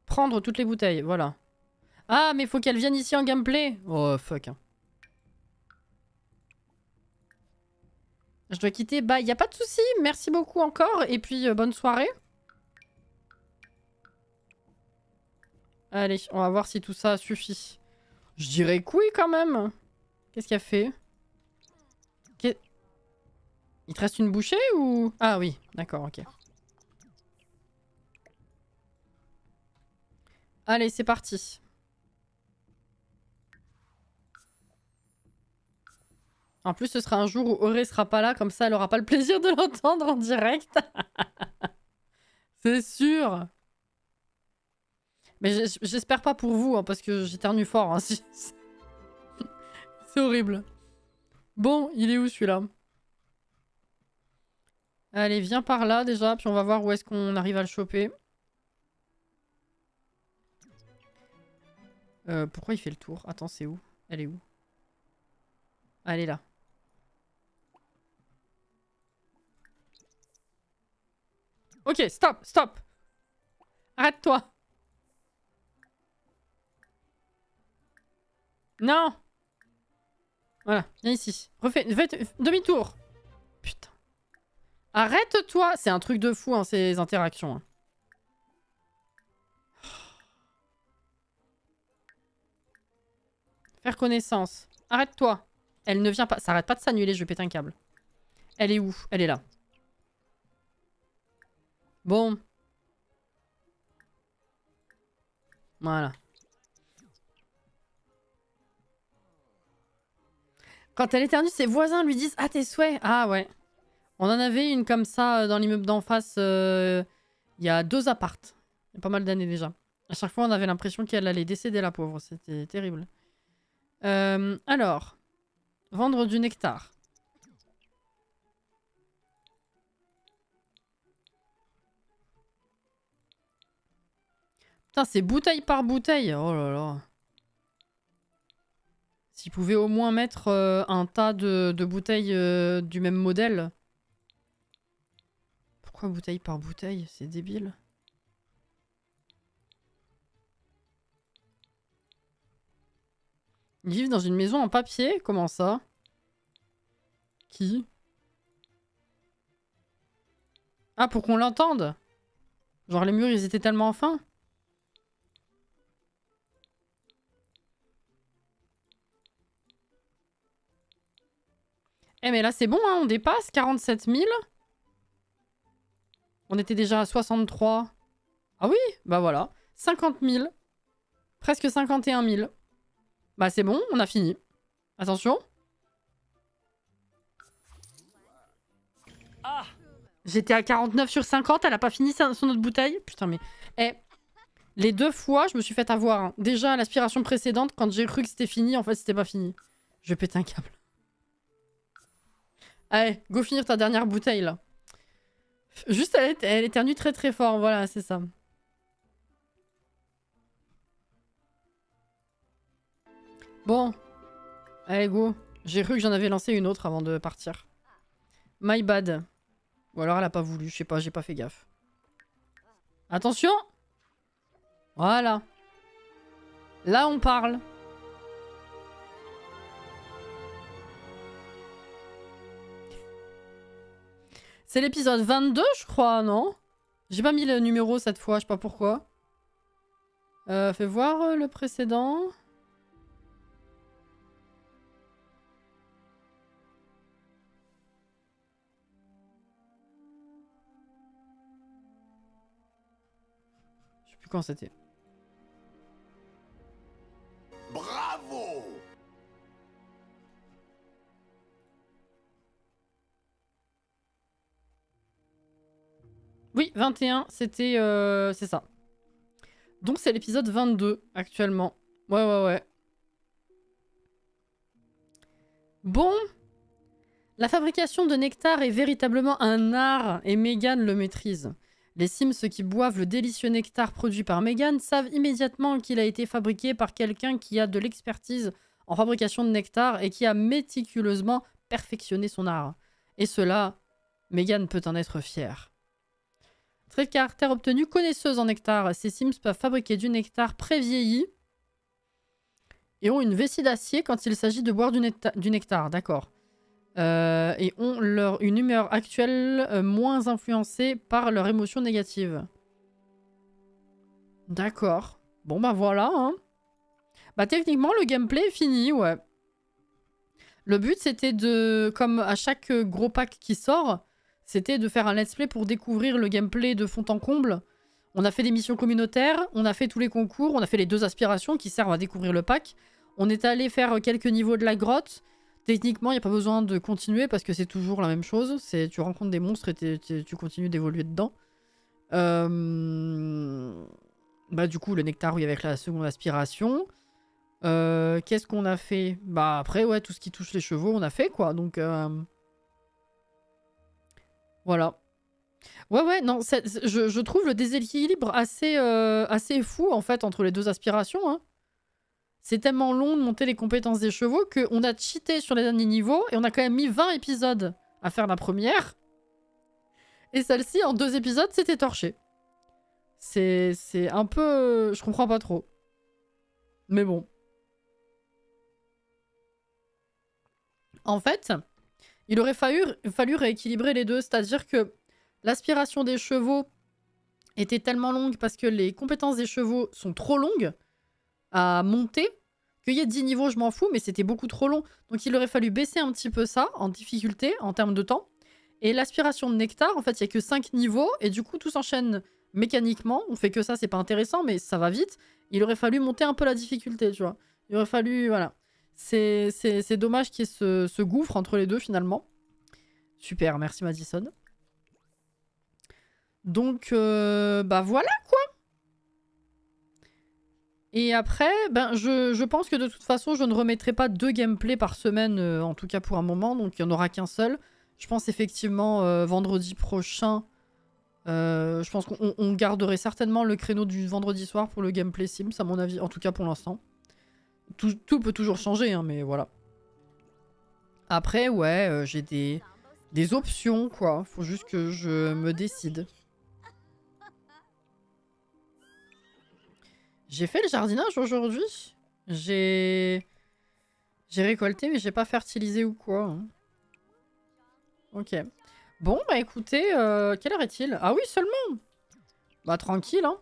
Speaker 1: Prendre toutes les bouteilles, voilà. Ah, mais faut qu'elles viennent ici en gameplay. Oh, fuck. Je dois quitter. Bah, y a pas de souci. Merci beaucoup encore. Et puis, bonne soirée. Allez, on va voir si tout ça suffit. Je dirais que oui, quand même. Qu'est-ce qu'il a fait? Il te reste une bouchée ou... Ah oui, d'accord, ok. Allez, c'est parti. En plus, ce sera un jour où Auré sera pas là, comme ça, elle aura pas le plaisir de l'entendre en direct. C'est sûr. Mais j'espère pas pour vous, hein, parce que j'éternue fort. Hein, c'est horrible. Bon, il est où celui-là? Allez, viens par là déjà, puis on va voir où est-ce qu'on arrive à le choper. Pourquoi il fait le tour? Attends, c'est où? Elle est où? Elle est là. Ok, stop, stop. Arrête-toi. Non. Voilà, viens ici. Refais demi-tour. Putain. Arrête-toi. C'est un truc de fou, hein, ces interactions. Hein. Faire connaissance. Arrête-toi. Elle ne vient pas. Ça arrête pas de s'annuler, je vais péter un câble. Elle est où? Elle est là. Bon. Voilà. Quand elle éternue, ses voisins lui disent « Ah, tes souhaits !» Ah ouais. On en avait une comme ça dans l'immeuble d'en face il y a 2 appartes. Il y a pas mal d'années déjà. À chaque fois, on avait l'impression qu'elle allait décéder, la pauvre. C'était terrible. Alors. Vendre du nectar. Putain, c'est bouteille par bouteille. Oh là là. S'ils pouvaient au moins mettre un tas de bouteilles du même modèle. Pourquoi bouteille par bouteille? C'est débile. Ils vivent dans une maison en papier? Comment ça? Qui? Ah, pour qu'on l'entende. Genre les murs, ils étaient tellement fins. Eh mais là c'est bon, hein, on dépasse 47 000. On était déjà à 63. Ah oui, bah voilà. 50 000. Presque 51 000. Bah c'est bon, on a fini. Attention. J'étais à 49 sur 50, elle a pas fini son autre bouteille. Putain mais... Eh, les 2 fois, je me suis fait avoir. Hein. Déjà à l'aspiration précédente, quand j'ai cru que c'était fini, en fait c'était pas fini. Je vais péter un câble. Allez, go finir ta dernière bouteille là. Juste, elle éternue très très fort, voilà, c'est ça. Bon. Allez, go. J'ai cru que j'en avais lancé une autre avant de partir. My bad. Ou alors elle a pas voulu, je sais pas, j'ai pas fait gaffe. Attention! Voilà. Là, on parle. C'est l'épisode 22, je crois, non? J'ai pas mis le numéro cette fois, je sais pas pourquoi. Fais voir le précédent. Je sais plus quand c'était.
Speaker 2: Bravo!
Speaker 1: Oui, 21, c'était... c'est ça. Donc c'est l'épisode 22, actuellement. Ouais. Bon. La fabrication de nectar est véritablement un art et Megan le maîtrise. Les Sims qui boivent le délicieux nectar produit par Megan savent immédiatement qu'il a été fabriqué par quelqu'un qui a de l'expertise en fabrication de nectar et qui a méticuleusement perfectionné son art. Et cela, Megan peut en être fière. Trait de caractère obtenu, connaisseuse en nectar. Ces Sims peuvent fabriquer du nectar pré-vieilli et ont une vessie d'acier quand il s'agit de boire du nectar. D'accord. Et ont une humeur actuelle moins influencée par leurs émotions négatives. D'accord. Bon bah voilà. Hein. Bah techniquement, le gameplay est fini, ouais. Le but, c'était de... Comme à chaque gros pack qui sort... C'était de faire un let's play pour découvrir le gameplay de fond en comble. On a fait des missions communautaires, on a fait tous les concours, on a fait les 2 aspirations qui servent à découvrir le pack. On est allé faire quelques niveaux de la grotte. Techniquement, il n'y a pas besoin de continuer parce que c'est toujours la même chose. Tu rencontres des monstres et tu continues d'évoluer dedans. Bah du coup, le nectar, oui, avec la seconde aspiration. Qu'est-ce qu'on a fait? Bah après, ouais, tout ce qui touche les chevaux, on a fait, quoi. Donc... Voilà. Ouais, non, je trouve le déséquilibre assez fou, en fait, entre les 2 aspirations. Hein. C'est tellement long de monter les compétences des chevaux qu'on a cheaté sur les derniers niveaux et on a quand même mis 20 épisodes à faire la première. Et celle-ci, en 2 épisodes, c'était torché. C'est un peu... Je comprends pas trop. Mais bon. En fait... Il aurait fallu rééquilibrer les 2, c'est-à-dire que l'aspiration des chevaux était tellement longue parce que les compétences des chevaux sont trop longues à monter, qu'il y ait 10 niveaux, je m'en fous, mais c'était beaucoup trop long. Donc il aurait fallu baisser un petit peu ça en difficulté, en termes de temps. Et l'aspiration de nectar, en fait, il n'y a que 5 niveaux, et du coup tout s'enchaîne mécaniquement. On fait que ça, c'est pas intéressant, mais ça va vite. Il aurait fallu monter un peu la difficulté, tu vois. Il aurait fallu, voilà. C'est dommage qu'il y ait ce gouffre entre les 2 finalement. Super, merci Madison. Donc, bah voilà quoi. Et après, ben je pense que de toute façon, je ne remettrai pas 2 gameplays par semaine, en tout cas pour un moment. Donc il n'y en aura qu'un seul. Je pense effectivement vendredi prochain. Je pense qu'on garderait certainement le créneau du vendredi soir pour le gameplay Sims, à mon avis. En tout cas pour l'instant. Tout peut toujours changer, hein, mais voilà. Après, ouais, j'ai des options, quoi. Faut juste que je me décide. J'ai fait le jardinage aujourd'hui. J'ai récolté, mais j'ai pas fertilisé ou quoi. Hein. Ok. Bon, bah écoutez, quelle heure est-il? Ah oui, seulement. Bah tranquille, hein.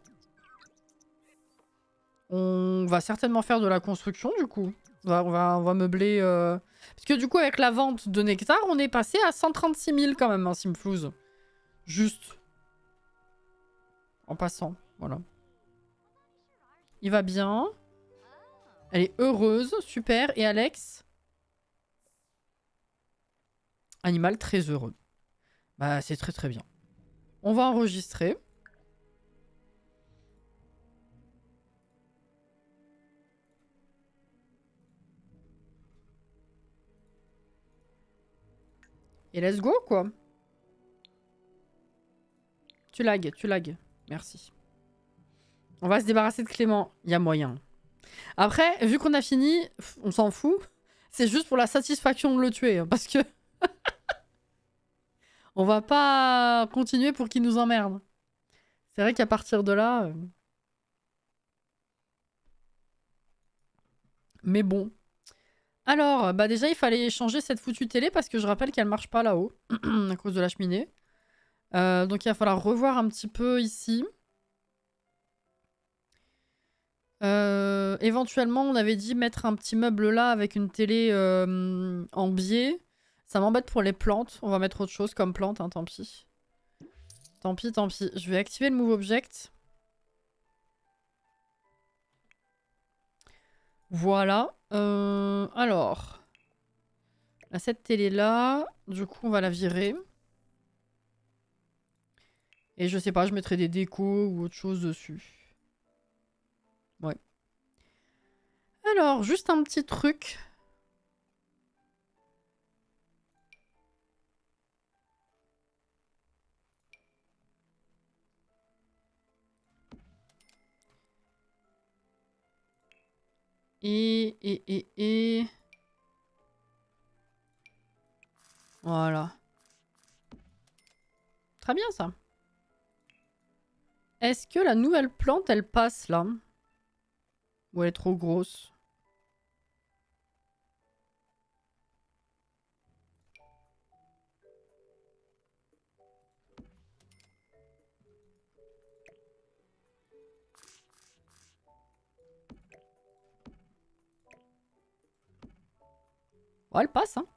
Speaker 1: On va certainement faire de la construction, du coup. On va meubler... Parce que du coup, avec la vente de Nectar, on est passé à 136 000 quand même, hein, Simflouz. Juste. En passant, voilà. Il va bien. Elle est heureuse, super. Et Alex? Animal très heureux. Bah, c'est très très bien. On va enregistrer. Et let's go, quoi. Tu lagues. Merci. On va se débarrasser de Clément. Il y a moyen. Après, vu qu'on a fini, on s'en fout. C'est juste pour la satisfaction de le tuer. Hein, parce que... on va pas continuer pour qu'il nous emmerde. C'est vrai qu'à partir de là... Mais bon. Alors, bah déjà, il fallait changer cette foutue télé parce que je rappelle qu'elle marche pas là-haut. À cause de la cheminée. Donc il va falloir revoir un petit peu ici. Éventuellement, on avait dit mettre un petit meuble là avec une télé en biais. Ça m'embête pour les plantes. On va mettre autre chose comme plante, hein, tant pis. Tant pis. Je vais activer le Move Object. Voilà. Alors. Là, cette télé là, du coup, on va la virer. Et je sais pas, je mettrai des décos ou autre chose dessus. Ouais. Alors, juste un petit truc. Et... Voilà. Très bien, ça. Est-ce que la nouvelle plante, elle passe, là? Ou elle est trop grosse? Oh, elle passe, hein.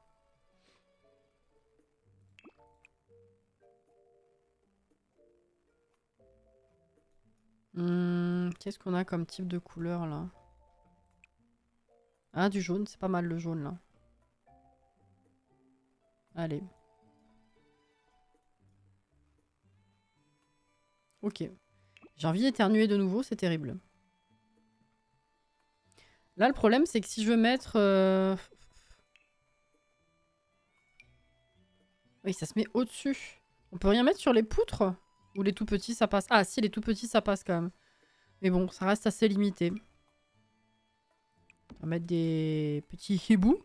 Speaker 1: Qu'est-ce qu'on a comme type de couleur, là? Ah, du jaune. C'est pas mal, le jaune, là. Allez. Ok. J'ai envie d'éternuer de nouveau, c'est terrible. Là, le problème, c'est que si je veux mettre... Oui, ça se met au-dessus. On peut rien mettre sur les poutres? Ou les tout petits, ça passe? Ah, si, les tout petits, ça passe quand même. Mais bon, ça reste assez limité. On va mettre des petits hiboux.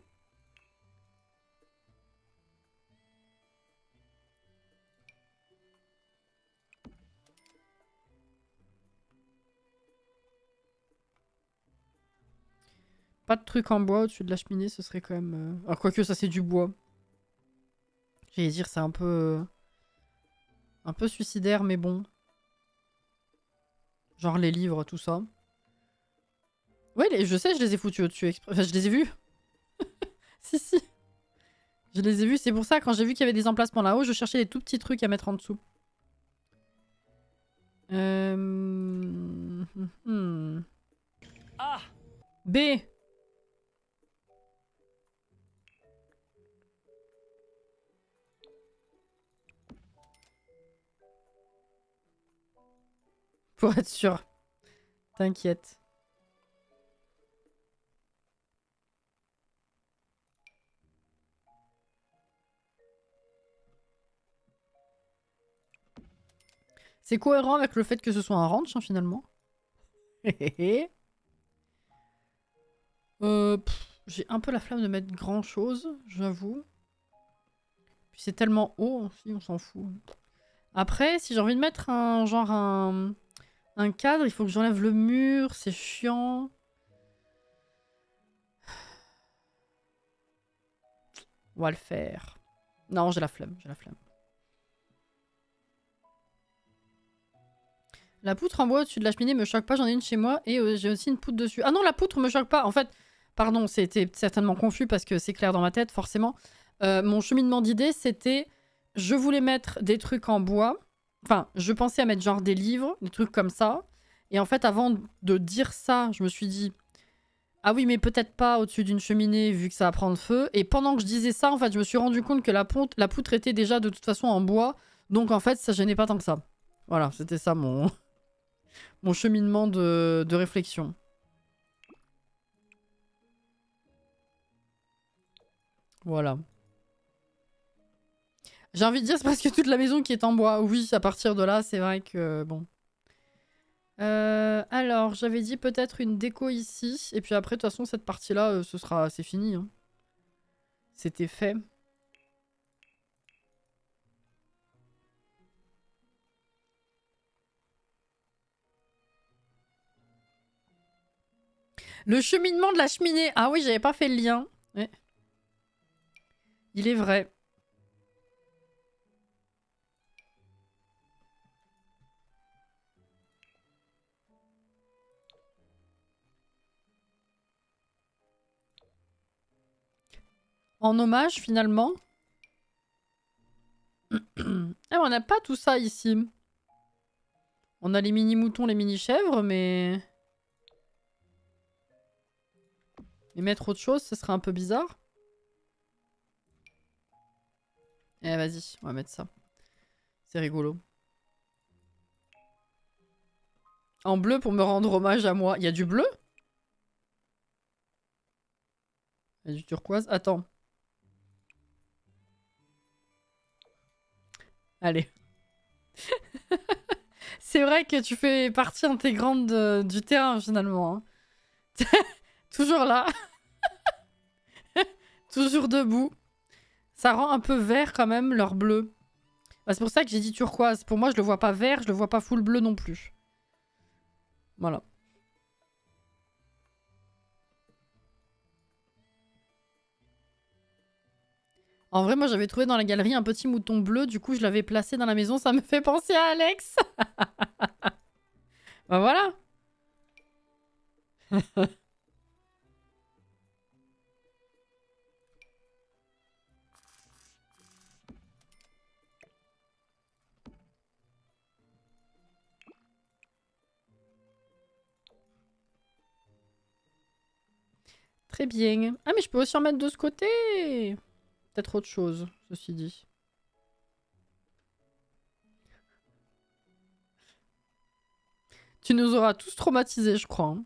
Speaker 1: Pas de truc en bois au-dessus de la cheminée, ce serait quand même... Alors, quoique, ça, c'est du bois. J'allais dire, c'est un peu... un peu suicidaire, mais bon. Genre les livres, tout ça. Ouais, je sais, je les ai foutus au-dessus. Enfin, je les ai vus. Si. Je les ai vus. C'est pour ça, quand j'ai vu qu'il y avait des emplacements là-haut, je cherchais des tout petits trucs à mettre en dessous.
Speaker 3: A.
Speaker 1: B. Pour être sûr. T'inquiète. C'est cohérent avec le fait que ce soit un ranch, hein, finalement. J'ai un peu la flemme de mettre grand chose, j'avoue. Puis c'est tellement haut, si on s'en fout. Après, si j'ai envie de mettre un genre un cadre, il faut que j'enlève le mur, c'est chiant. On va le faire. Non, j'ai la flemme. La poutre en bois au-dessus de la cheminée me choque pas, j'en ai une chez moi et j'ai aussi une poutre dessus. Ah non, la poutre me choque pas. En fait, pardon, c'était certainement confus parce que c'est clair dans ma tête, forcément. Mon cheminement d'idées, c'était... Je voulais mettre des trucs en bois. Enfin, je pensais à mettre genre des livres, des trucs comme ça. Et en fait, avant de dire ça, je me suis dit... Ah oui, mais peut-être pas au-dessus d'une cheminée vu que ça va prendre feu. Et pendant que je disais ça, en fait, je me suis rendu compte que la poutre était déjà de toute façon en bois. Donc en fait, ça gênait pas tant que ça. Voilà, c'était ça mon... mon cheminement de réflexion. Voilà. J'ai envie de dire, c'est parce que toute la maison qui est en bois. Oui, à partir de là, c'est vrai que... Bon. Alors, j'avais dit peut-être une déco ici. Et puis après, de toute façon, cette partie-là, c'est fini. Hein. C'était fait. Le cheminement de la cheminée. Ah oui, j'avais pas fait le lien. Ouais. Il est vrai. En hommage, finalement. Ah, on n'a pas tout ça ici. On a les mini-moutons, les mini-chèvres, mais... Et mettre autre chose, ce serait un peu bizarre. Eh, vas-y, on va mettre ça. C'est rigolo. En bleu pour me rendre hommage à moi. Il y a du bleu? Il y a du turquoise. Attends. Allez. C'est vrai que tu fais partie intégrante du terrain, finalement. Hein. Toujours là. Toujours debout. Ça rend un peu vert, quand même, leur bleu. Bah, c'est pour ça que j'ai dit turquoise. Pour moi, je le vois pas vert, je le vois pas full bleu non plus. Voilà. En vrai, moi, j'avais trouvé dans la galerie un petit mouton bleu. Du coup, je l'avais placé dans la maison. Ça me fait penser à Alex. Bah voilà. Très bien. Ah, mais je peux aussi en mettre de ce côté. Peut-être autre chose, ceci dit. Tu nous auras tous traumatisés, je crois. Hein.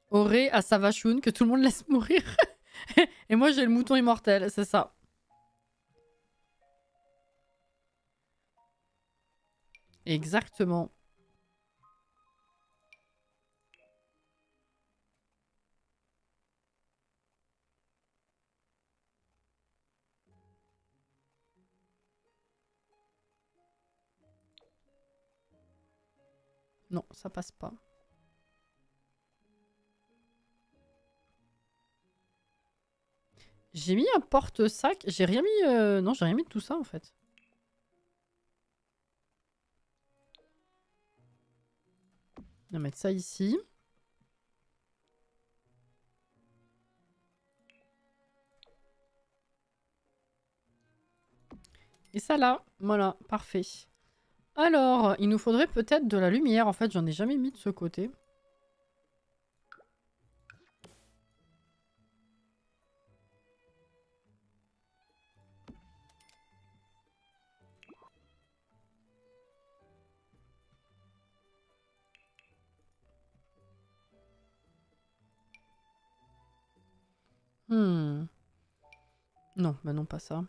Speaker 1: Auré à Savachun, que tout le monde laisse mourir. Et moi, j'ai le mouton immortel, c'est ça. Exactement. Non, ça passe pas. J'ai mis un porte-sac. J'ai rien mis... Non, j'ai rien mis de tout ça, en fait. On va mettre ça ici. Et ça là. Voilà, parfait. Alors, il nous faudrait peut-être de la lumière. En fait, j'en ai jamais mis de ce côté. Non, bah non, pas ça.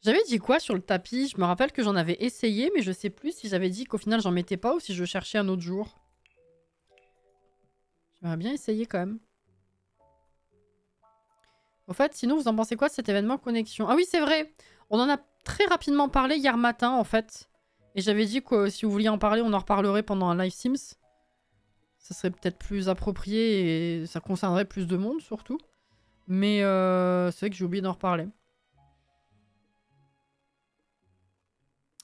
Speaker 1: J'avais dit quoi sur le tapis? Je me rappelle que j'en avais essayé, mais je sais plus si j'avais dit qu'au final j'en mettais pas ou si je cherchais un autre jour. J'aimerais bien essayer quand même. Au fait, sinon, vous en pensez quoi de cet événement connexion? Ah oui, c'est vrai. On en a très rapidement parlé hier matin, en fait. Et j'avais dit que si vous vouliez en parler, on en reparlerait pendant un live Sims. Ça serait peut-être plus approprié et ça concernerait plus de monde, surtout. Mais c'est vrai que j'ai oublié d'en reparler.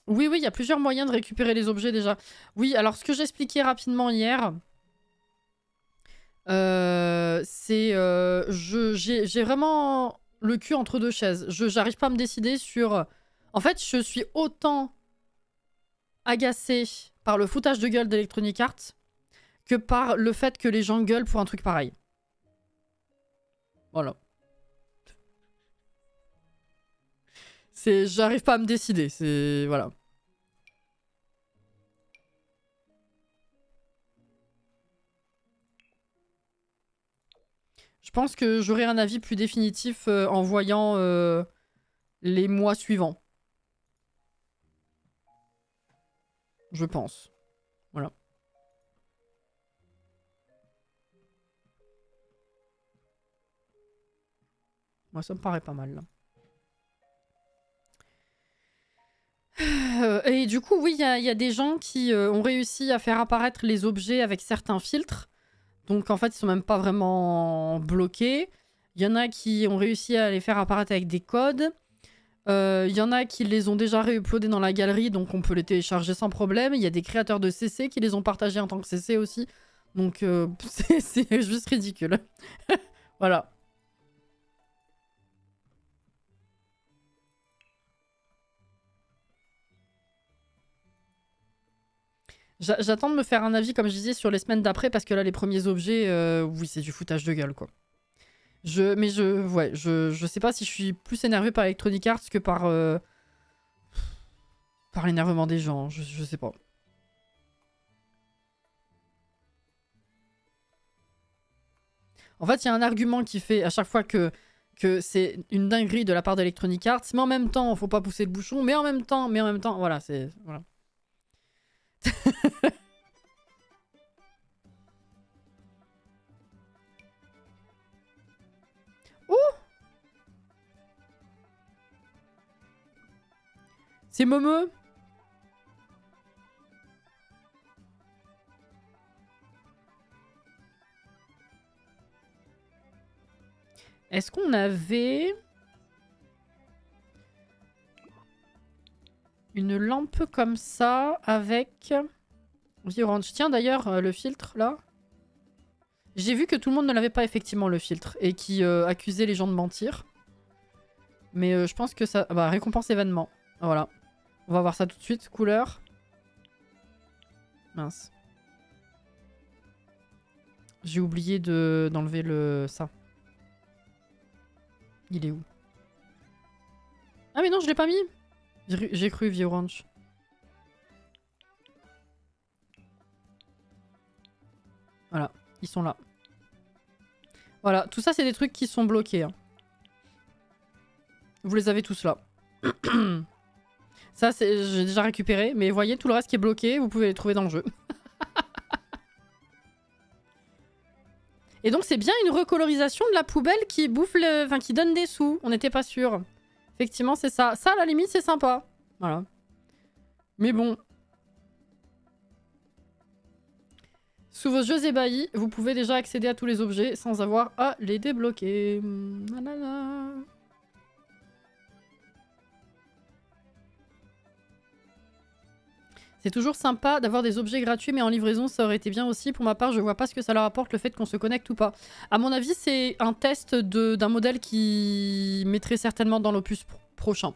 Speaker 1: Oui, oui, il y a plusieurs moyens de récupérer les objets déjà. Oui, alors ce que j'expliquais rapidement hier, c'est... j'ai vraiment le cul entre deux chaises. J'arrive pas à me décider sur... En fait, je suis autant agacée par le foutage de gueule d'Electronic Arts que par le fait que les gens gueulent pour un truc pareil. Voilà. J'arrive pas à me décider, c'est... Voilà. Je pense que j'aurai un avis plus définitif en voyant les mois suivants. Je pense. Voilà. Moi, ça me paraît pas mal, là. Et du coup, oui, il y a des gens qui ont réussi à faire apparaître les objets avec certains filtres. Donc, en fait, ils sont même pas vraiment bloqués. Il y en a qui ont réussi à les faire apparaître avec des codes. Il y en a qui les ont déjà réuploadés dans la galerie, donc on peut les télécharger sans problème. Il y a des créateurs de CC qui les ont partagés en tant que CC aussi. Donc, c'est juste ridicule. Voilà. J'attends de me faire un avis, comme je disais, sur les semaines d'après, parce que là, les premiers objets, oui, c'est du foutage de gueule, quoi. Mais je sais pas si je suis plus énervé par Electronic Arts que par l'énervement des gens. Je sais pas. En fait, il y a un argument qui fait à chaque fois que c'est une dinguerie de la part d'Electronic Arts, mais en même temps, faut pas pousser le bouchon, mais en même temps, voilà, c'est... Voilà. Oh! C'est Momeux. Est-ce qu'on avait une lampe comme ça avec Orange? Tiens d'ailleurs le filtre là. J'ai vu que tout le monde ne l'avait pas effectivement le filtre et qui accusait les gens de mentir. Mais je pense que ça... Bah récompense événement. Voilà. On va voir ça tout de suite. Couleur. Mince. J'ai oublié d'enlever ça. Il est où? Ah mais non, je l'ai pas mis. J'ai cru Orange. Voilà, ils sont là. Voilà, tout ça c'est des trucs qui sont bloqués. Hein. Vous les avez tous là. Ça j'ai déjà récupéré, mais voyez tout le reste qui est bloqué, vous pouvez les trouver dans le jeu. Et donc c'est bien une recolorisation de la poubelle qui bouffe enfin qui donne des sous. On n'était pas sûr. Effectivement c'est ça. Ça à la limite c'est sympa. Voilà. Mais bon. Sous vos jeux ébahis, vous pouvez déjà accéder à tous les objets sans avoir à les débloquer. Nanana. C'est toujours sympa d'avoir des objets gratuits, mais en livraison, ça aurait été bien aussi. Pour ma part, je vois pas ce que ça leur apporte le fait qu'on se connecte ou pas. À mon avis, c'est un test d'un modèle qui mettrait certainement dans l'opus prochain.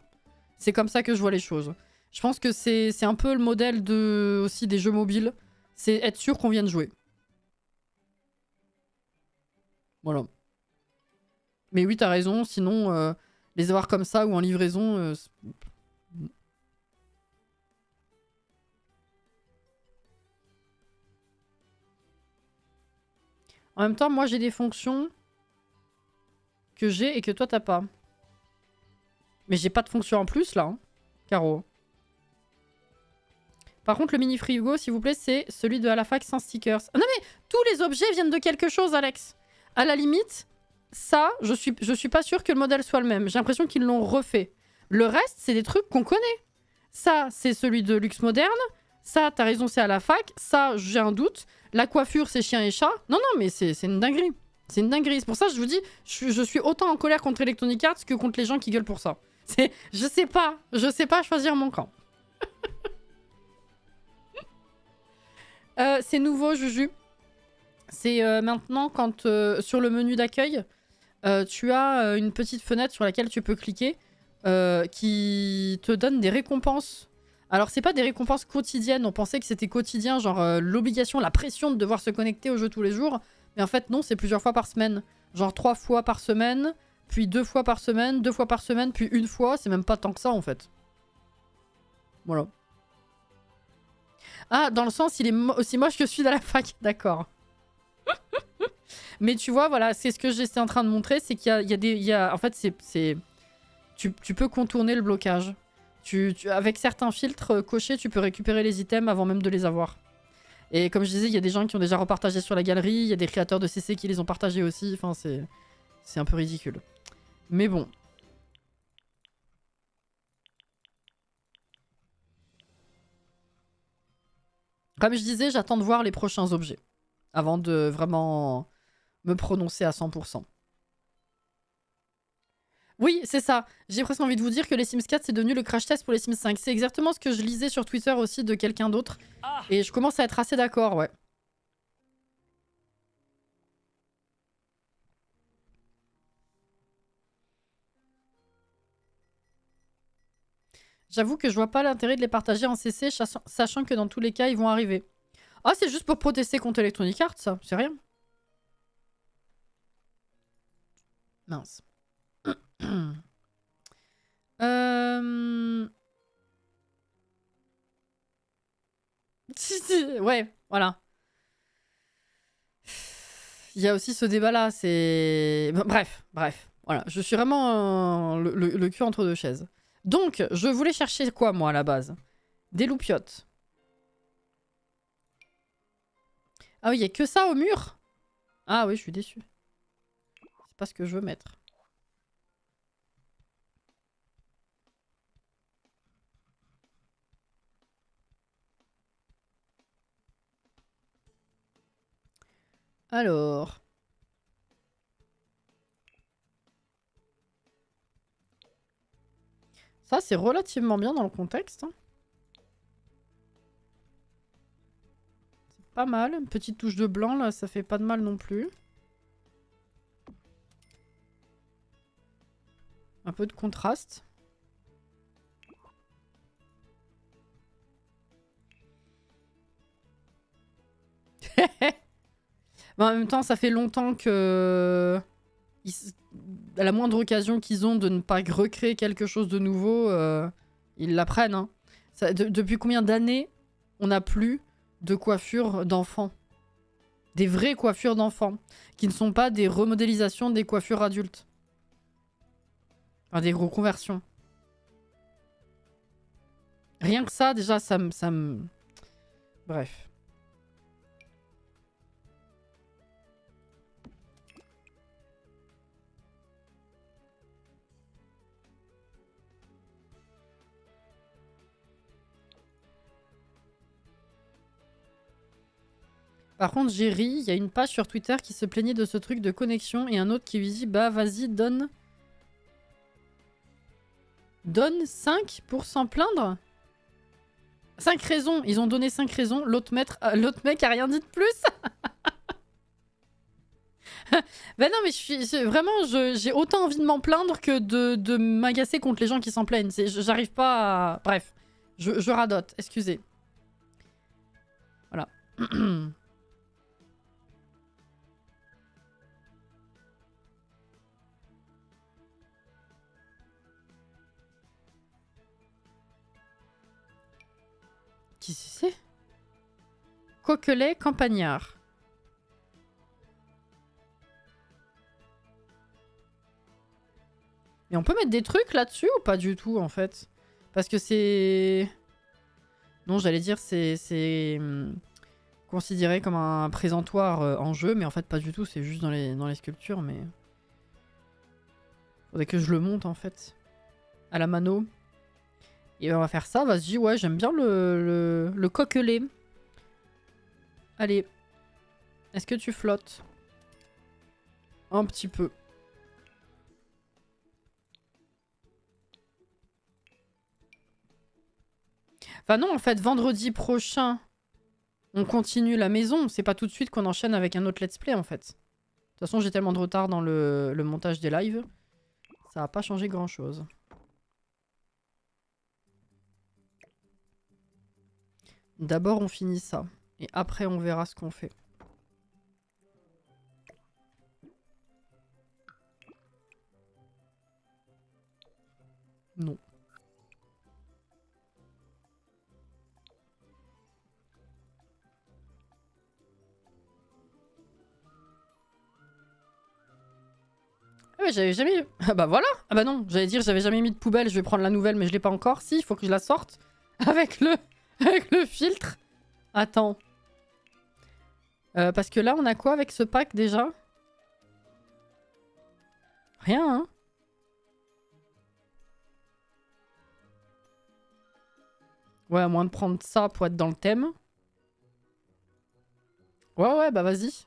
Speaker 1: C'est comme ça que je vois les choses. Je pense que c'est un peu le modèle aussi des jeux mobiles. C'est être sûr qu'on vienne jouer. Voilà. Mais oui, t'as raison. Sinon, les avoir comme ça ou en livraison... En même temps, moi, j'ai des fonctions que j'ai et que toi, t'as pas. Mais j'ai pas de fonction en plus, là, hein, Caro. Par contre, le mini frigo, s'il vous plaît, c'est celui de à la fac sans stickers. Ah non mais tous les objets viennent de quelque chose, Alex. À la limite, ça, je suis pas sûre que le modèle soit le même. J'ai l'impression qu'ils l'ont refait. Le reste, c'est des trucs qu'on connaît. Ça, c'est celui de Luxe Moderne. Ça, t'as raison, c'est à la fac. Ça, j'ai un doute. La coiffure, c'est chien et chat. Non, non, mais c'est une dinguerie. C'est une dinguerie. C'est pour ça que je vous dis, je suis autant en colère contre Electronic Arts que contre les gens qui gueulent pour ça. Je sais pas choisir mon camp. C'est nouveau, Juju. C'est maintenant quand sur le menu d'accueil, tu as une petite fenêtre sur laquelle tu peux cliquer qui te donne des récompenses. Alors, c'est pas des récompenses quotidiennes. On pensait que c'était quotidien, genre l'obligation, la pression de devoir se connecter au jeu tous les jours. Mais en fait, non, c'est plusieurs fois par semaine. Genre 3 fois par semaine, puis 2 fois par semaine, 2 fois par semaine, puis 1 fois. C'est même pas tant que ça, en fait. Voilà. Ah, dans le sens, il est aussi moche que celui de la fac. D'accord. Mais tu vois, voilà, c'est ce que j'étais en train de montrer, c'est qu'il y a en fait, tu peux contourner le blocage. Avec certains filtres cochés, tu peux récupérer les items avant même de les avoir. Et comme je disais, il y a des gens qui ont déjà repartagé sur la galerie, il y a des créateurs de CC qui les ont partagés aussi, enfin c'est un peu ridicule. Mais bon. Comme je disais, j'attends de voir les prochains objets avant de vraiment me prononcer à 100%. Oui, c'est ça. J'ai presque envie de vous dire que les Sims 4, c'est devenu le crash test pour les Sims 5. C'est exactement ce que je lisais sur Twitter aussi de quelqu'un d'autre. Et je commence à être assez d'accord, ouais. J'avoue que je vois pas l'intérêt de les partager en CC, sachant que dans tous les cas, ils vont arriver. Ah, c'est juste pour protester contre Electronic Arts, ça. C'est rien. Mince. Ouais, voilà. Il y a aussi ce débat-là, c'est... Bref. Voilà, je suis vraiment le cul entre deux chaises. Donc, je voulais chercher quoi, moi, à la base? Des loupiottes. Ah oui, il n'y a que ça au mur? Ah oui, je suis déçue. C'est pas ce que je veux mettre. Alors... Ça, c'est relativement bien dans le contexte. C'est pas mal. Une petite touche de blanc, là, ça fait pas de mal non plus. Un peu de contraste. Bon, en même temps, ça fait longtemps que... À la moindre occasion qu'ils ont de ne pas recréer quelque chose de nouveau, ils l'apprennent. Hein. Depuis combien d'années on n'a plus de coiffures d'enfants? Des vraies coiffures d'enfants, qui ne sont pas des remodélisations des coiffures adultes. Enfin, des reconversions. Rien que ça, déjà, ça me... Bref. Par contre, j'ai ri, il y a une page sur Twitter qui se plaignait de ce truc de connexion et un autre qui lui dit bah vas-y, donne 5 pour s'en plaindre. 5 raisons, ils ont donné 5 raisons, l'autre mec a rien dit de plus. Ben non, mais vraiment, j'ai autant envie de m'en plaindre que de m'agacer contre les gens qui s'en plaignent. J'arrive pas à... Bref, je radote, excusez. Voilà. Qui c'est? Coquelet Campagnard. Et on peut mettre des trucs là-dessus ou pas du tout en fait? Parce que c'est... Non, j'allais dire c'est considéré comme un présentoir en jeu, mais en fait pas du tout, c'est juste dans les sculptures, mais... Faudrait que je le monte en fait. À la mano. Et on va faire ça, vas-y, ouais, j'aime bien le coquelet. Allez. Est-ce que tu flottes? Un petit peu. Enfin non, en fait, vendredi prochain, on continue la maison. C'est pas tout de suite qu'on enchaîne avec un autre let's play, en fait. De toute façon, j'ai tellement de retard dans le montage des lives. Ça va pas changer grand-chose. D'abord, on finit ça. Et après, on verra ce qu'on fait. Non. Ah ouais, j'avais jamais... Ah bah voilà. Ah bah non, j'allais dire j'avais jamais mis de poubelle, je vais prendre la nouvelle, mais je l'ai pas encore. Si, il faut que je la sorte. Avec le filtre. Attends. Parce que là, on a quoi avec ce pack déjà? Rien, hein? Ouais, à moins de prendre ça pour être dans le thème. Ouais, ouais, bah vas-y.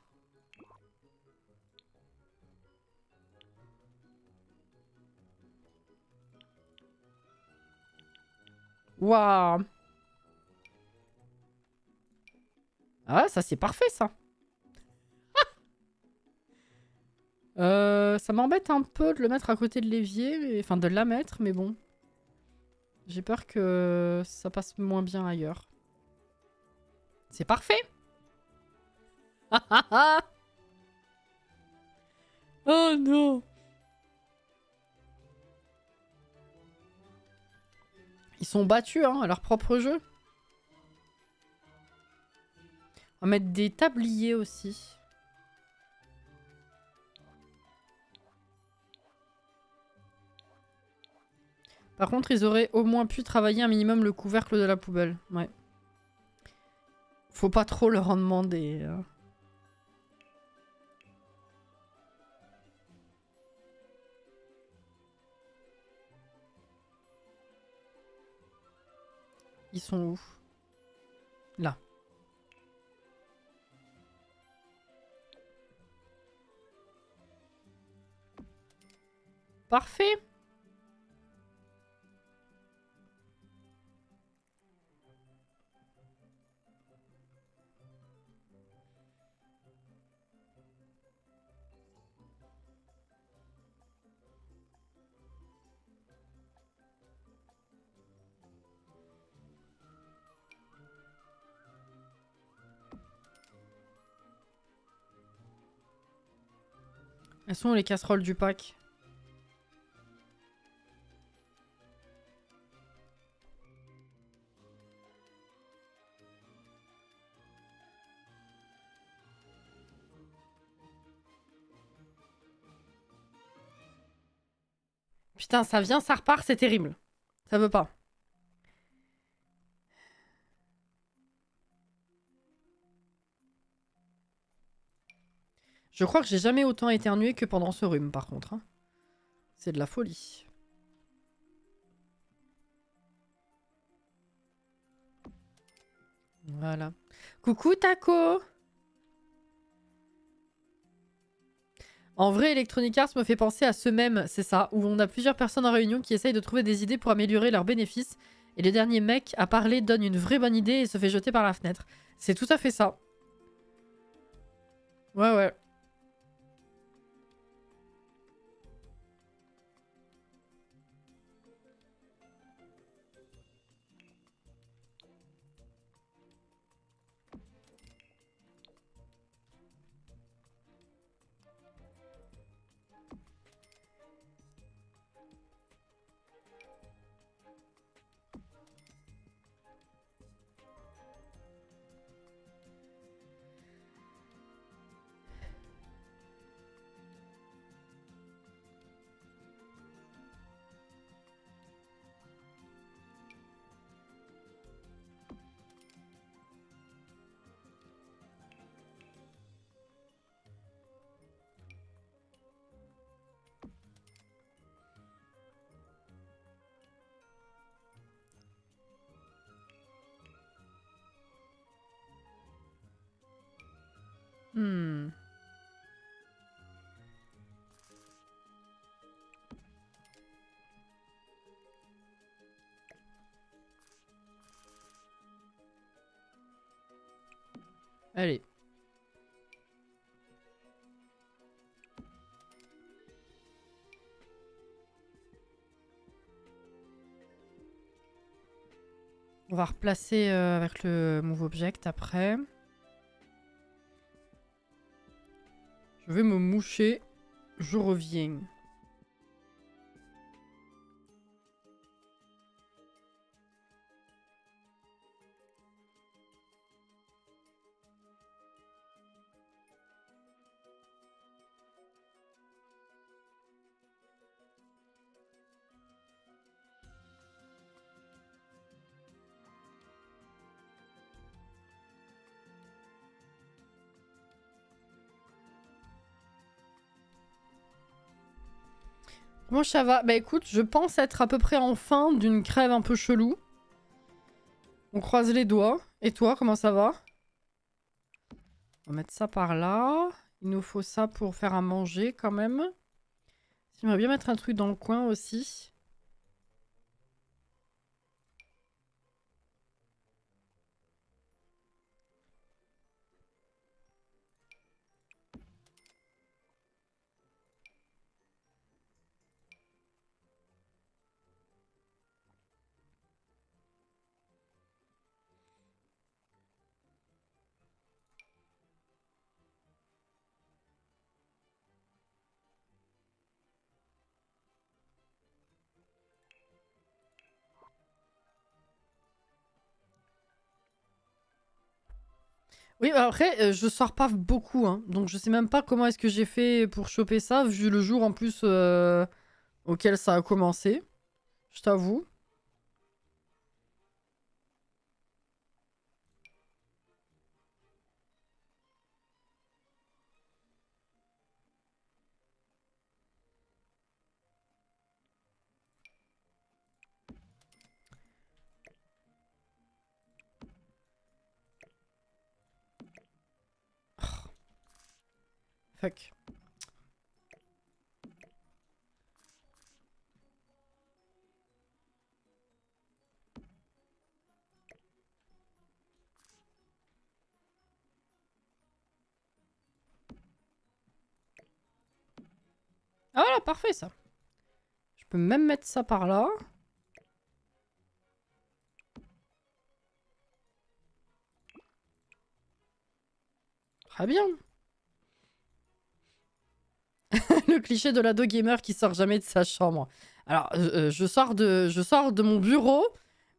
Speaker 1: Waouh. Ah, ça c'est parfait, ça. Ça m'embête un peu de le mettre à côté de l'évier, enfin de la mettre, mais bon. J'ai peur que ça passe moins bien ailleurs. C'est parfait. Oh non. Ils sont battus hein, à leur propre jeu. On va mettre des tabliers aussi. Par contre, ils auraient au moins pu travailler un minimum le couvercle de la poubelle. Ouais. Faut pas trop leur en demander. Ils sont où? Là. Parfait. Elles sont où les casseroles du pack? Putain, ça vient, ça repart, c'est terrible. Ça veut pas. Je crois que j'ai jamais autant éternué que pendant ce rhume, par contre. Hein. C'est de la folie. Voilà. Coucou Taco! En vrai, Electronic Arts me fait penser à ce même, c'est ça, où on a plusieurs personnes en réunion qui essayent de trouver des idées pour améliorer leurs bénéfices, et le dernier mec à parler donne une vraie bonne idée et se fait jeter par la fenêtre. C'est tout à fait ça. Ouais, ouais. Allez. On va replacer avec le Move Object après. Je vais me moucher. Je reviens. Comment ça va? Bah écoute, je pense être à peu près en fin d'une crève un peu chelou. On croise les doigts. Et toi, comment ça va? On va mettre ça par là. Il nous faut ça pour faire à manger quand même. J'aimerais bien mettre un truc dans le coin aussi. Oui, après, je sors pas beaucoup, hein, donc je sais même pas comment est-ce que j'ai fait pour choper ça, vu le jour en plus auquel ça a commencé. Je t'avoue. Fuck. Ah voilà, parfait ça. Je peux même mettre ça par là. Très bien. Le cliché de l'ado gamer qui sort jamais de sa chambre. Alors, je sors de mon bureau,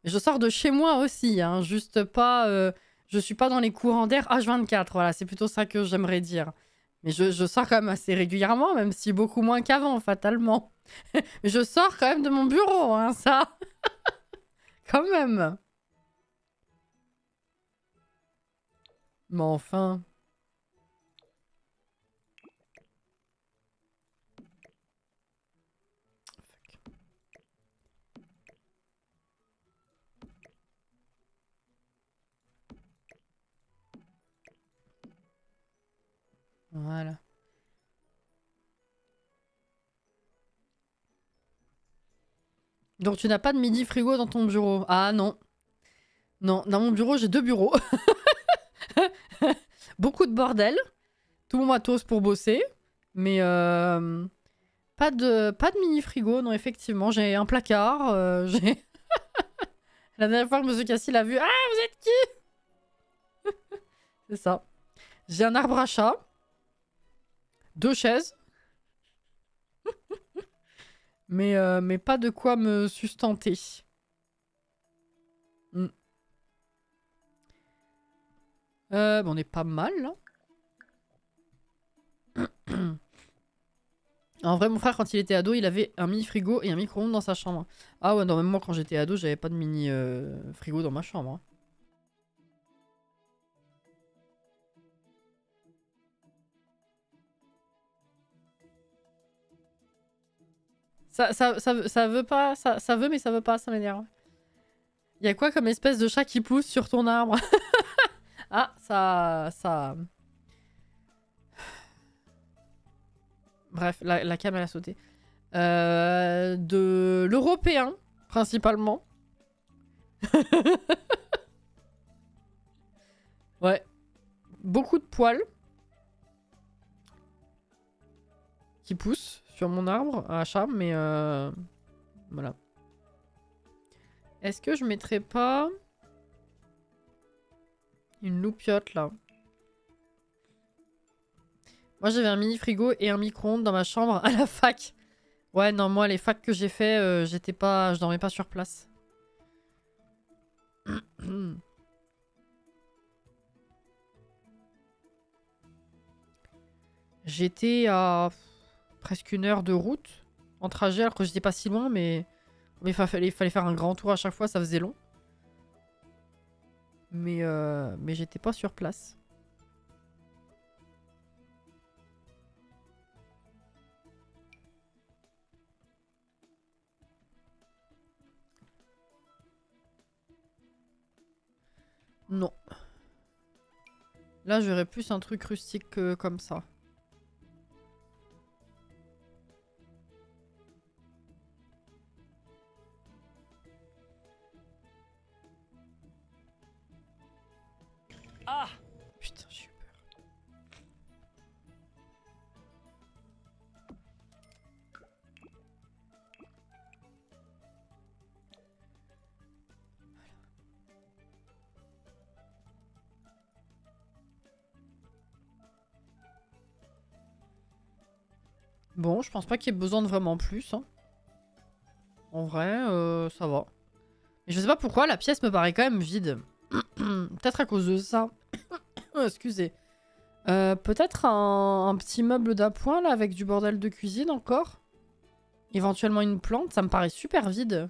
Speaker 1: mais je sors de chez moi aussi, hein, juste pas... je suis pas dans les courants d'air H24, voilà, c'est plutôt ça que j'aimerais dire. Mais je sors quand même assez régulièrement, même si beaucoup moins qu'avant, fatalement. Mais je sors quand même de mon bureau, hein, ça. Quand même. Mais enfin... Voilà. Donc tu n'as pas de midi frigo dans ton bureau? Ah non. Non, dans mon bureau, j'ai 2 bureaux. Beaucoup de bordel. Tout mon matos pour bosser. Mais pas de mini frigo, non, effectivement. J'ai un placard. J'ai... La dernière fois que M. Cassie l'a vu... Ah, vous êtes qui? C'est ça. J'ai un arbre à chat. 2 chaises. mais pas de quoi me sustenter. Mm. Bon, on est pas mal, là. En vrai, mon frère, quand il était ado, il avait un mini frigo et un micro-ondes dans sa chambre. Ah ouais, non, même moi, quand j'étais ado, j'avais pas de mini frigo dans ma chambre. Hein. Ça veut pas... Ça veut, mais ça veut pas, ça m'énerve. Il y a quoi comme espèce de chat qui pousse sur ton arbre? Ah, ça... Bref, la cam, elle a sauté. De l'européen, principalement. Ouais. beaucoup de poils qui poussent sur mon arbre à chat, mais voilà. Est-ce que je mettrais pas une loupiote là? Moi j'avais un mini frigo et un micro-ondes dans ma chambre à la fac. Ouais non, moi les facs que j'ai fait, je dormais pas sur place. J'étais à presque 1 heure de route en trajet alors que j'étais pas si loin, mais fallait faire un grand tour à chaque fois, ça faisait long. Mais j'étais pas sur place. Non. Là, j'aurais plus un truc rustique comme ça.
Speaker 3: Ah!
Speaker 1: Putain, j'ai eu peur. Bon, je pense pas qu'il y ait besoin de vraiment plus. Hein. En vrai, ça va. Mais je sais pas pourquoi, la pièce me paraît quand même vide. Peut-être à cause de ça. Excusez. Peut-être un petit meuble d'appoint là avec du bordel de cuisine encore. Éventuellement une plante, ça me paraît super vide.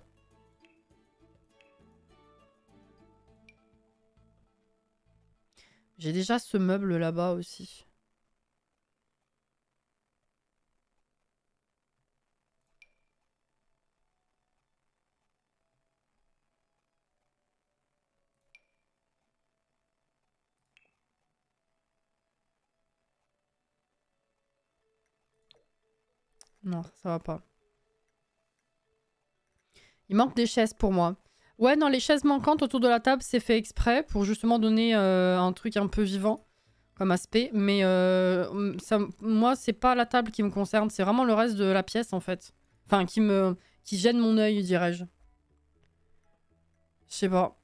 Speaker 1: J'ai déjà ce meuble là-bas aussi. Non, ça va pas. Il manque des chaises pour moi. Ouais, non, les chaises manquantes autour de la table, c'est fait exprès pour justement donner un truc un peu vivant comme aspect. Mais moi, c'est pas la table qui me concerne, c'est vraiment le reste de la pièce en fait. Enfin, qui gêne mon œil, dirais-je. Je sais pas.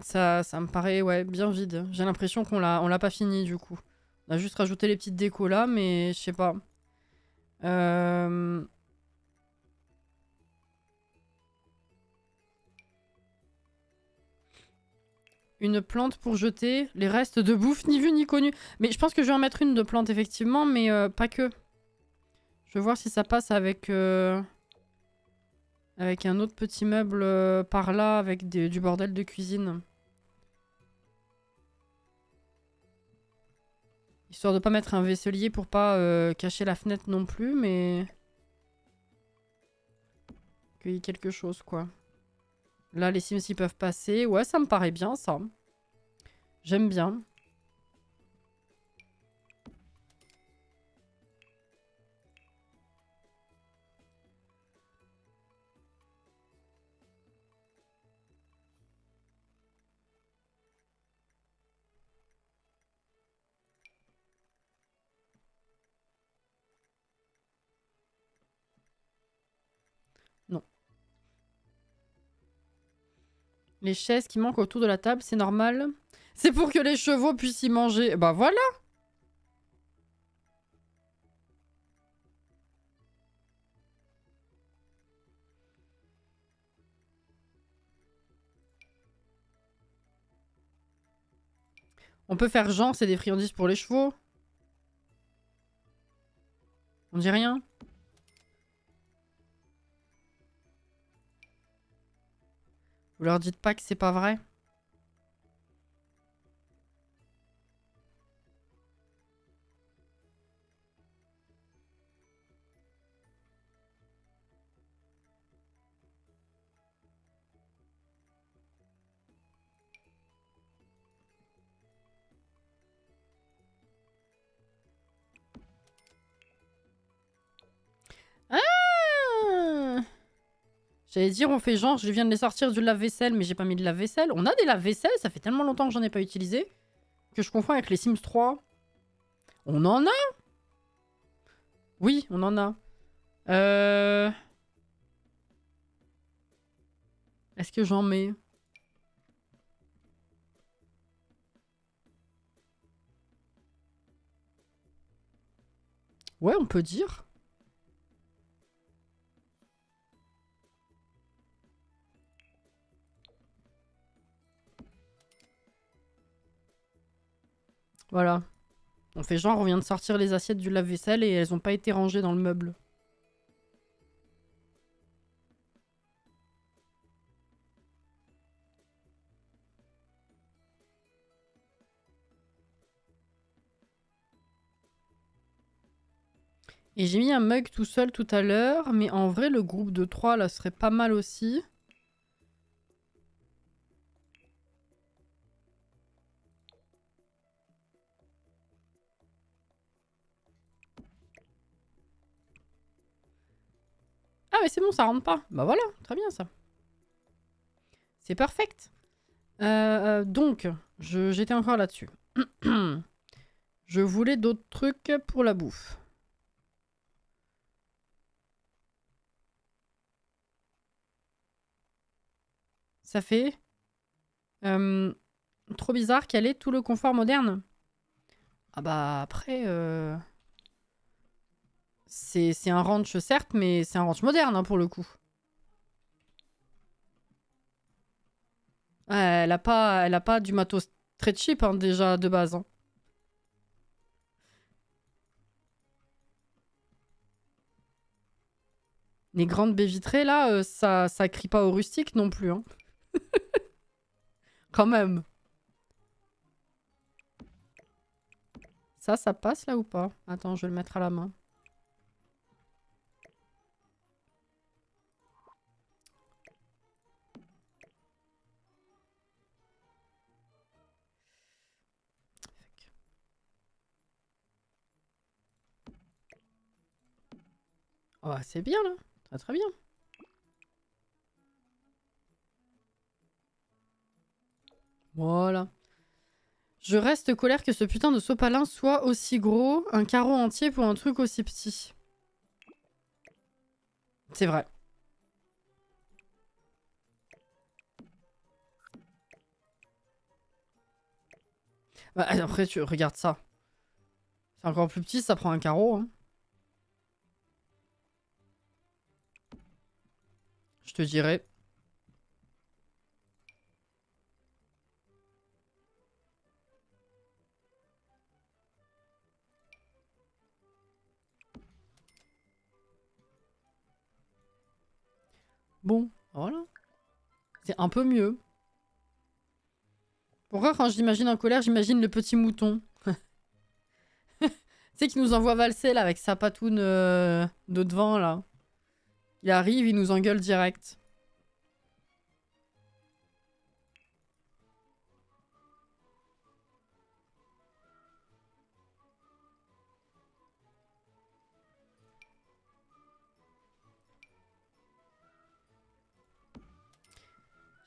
Speaker 1: Ça me paraît ouais, bien vide. J'ai l'impression qu'on l'a pas fini du coup. On a juste rajouté les petites décos là, mais je sais pas. Une plante pour jeter, les restes de bouffe, ni vu ni connu. Mais je pense que je vais en mettre une de plante, effectivement, mais pas que. Je vais voir si ça passe avec, avec un autre petit meuble par là, avec du bordel de cuisine. Histoire de pas mettre un vaisselier pour pas cacher la fenêtre non plus, mais... qu'il y ait quelque chose, quoi. Là, les Sims, ils peuvent passer. Ouais, ça me paraît bien, ça. J'aime bien. Non. Les chaises qui manquent autour de la table, c'est normal. C'est pour que les chevaux puissent y manger. Bah voilà. On peut faire genre, c'est des friandises pour les chevaux. On dit rien. Vous leur dites pas que c'est pas vrai. Ah! J'allais dire, on fait genre, je viens de les sortir du lave-vaisselle, mais j'ai pas mis de lave-vaisselle. On a des lave-vaisselle, ça fait tellement longtemps que j'en ai pas utilisé que je confonds avec les Sims 3. On en a? Oui, on en a. Est-ce que j'en mets? Ouais, on peut dire. Voilà. On fait genre, on vient de sortir les assiettes du lave-vaisselle et elles ont pas été rangées dans le meuble. Et j'ai mis un mug tout seul tout à l'heure, mais en vrai, le groupe de 3 là serait pas mal aussi. Ah mais c'est bon, ça rentre pas. Bah voilà, très bien ça. C'est perfect. Donc, j'étais encore là-dessus. Je voulais d'autres trucs pour la bouffe. Ça fait trop bizarre qu'elle ait tout le confort moderne. Ah bah après... C'est un ranch certes, mais c'est un ranch moderne hein, pour le coup. Elle a pas du matos très cheap hein, déjà de base. Hein. Les grandes baies vitrées là, ça crie pas au rustique non plus. Hein. Quand même. Ça passe là ou pas? Attends, je vais le mettre à la main. Oh, c'est bien là. Très très bien. Voilà. Je reste colère que ce putain de sopalin soit aussi gros. Un carreau entier pour un truc aussi petit. C'est vrai. Bah, après, tu regardes ça. C'est encore plus petit, ça prend un carreau. Hein. Je te dirais. Bon, voilà. C'est un peu mieux. Pourquoi quand j'imagine en colère, j'imagine le petit mouton. Tu sais qui nous envoie valser là avec sa patoune de devant là. Il arrive, il nous engueule direct.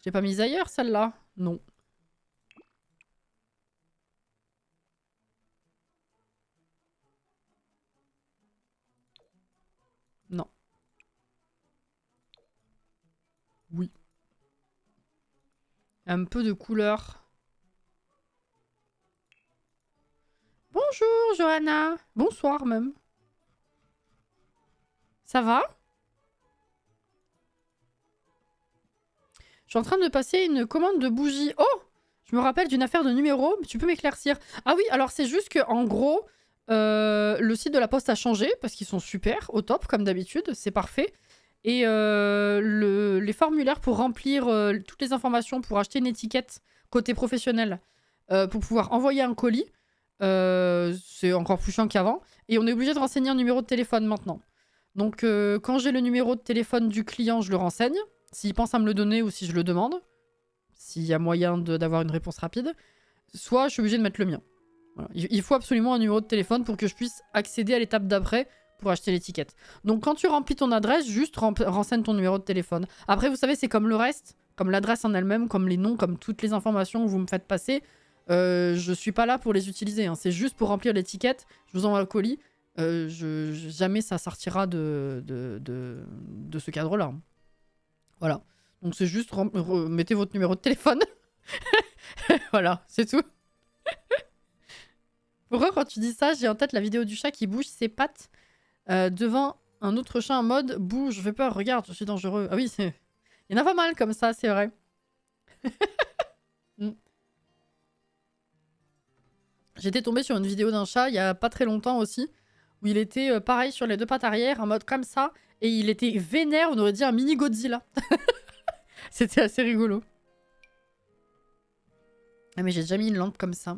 Speaker 1: J'ai pas mise ailleurs celle-là? Non. Non. Oui. Un peu de couleur. Bonjour Johanna. Bonsoir même. Ça va? Je suis en train de passer une commande de bougies. Oh! Je me rappelle d'une affaire de numéro. Tu peux m'éclaircir? Ah oui, alors c'est juste que en gros, le site de la Poste a changé parce qu'ils sont super, au top comme d'habitude, c'est parfait. Et les formulaires pour remplir toutes les informations pour acheter une étiquette côté professionnel pour pouvoir envoyer un colis, c'est encore plus chiant qu'avant. Et on est obligé de renseigner un numéro de téléphone maintenant. Donc quand j'ai le numéro de téléphone du client, je le renseigne. S'il pense à me le donner ou si je le demande. S'il y a moyen d'avoir une réponse rapide. Soit je suis obligé de mettre le mien. Voilà. Il faut absolument un numéro de téléphone pour que je puisse accéder à l'étape d'après pour acheter l'étiquette. Donc quand tu remplis ton adresse, juste renseigne ton numéro de téléphone. Après, vous savez, c'est comme le reste, comme l'adresse en elle-même, comme les noms, comme toutes les informations que vous me faites passer. Je suis pas là pour les utiliser, hein. C'est juste pour remplir l'étiquette. Je vous envoie le colis. Jamais ça sortira de ce cadre-là. Voilà. Donc c'est juste mettez votre numéro de téléphone. Voilà, c'est tout. Pourquoi quand tu dis ça, j'ai en tête la vidéo du chat qui bouge ses pattes devant un autre chat en mode bouge, je fais peur, regarde, je suis dangereux. Ah oui, il y en a pas mal comme ça, c'est vrai. J'étais tombée sur une vidéo d'un chat il y a pas très longtemps aussi, où il était pareil sur les deux pattes arrière, en mode comme ça, et il était vénère, on aurait dit un mini Godzilla. C'était assez rigolo. Ah mais j'ai déjà mis une lampe comme ça.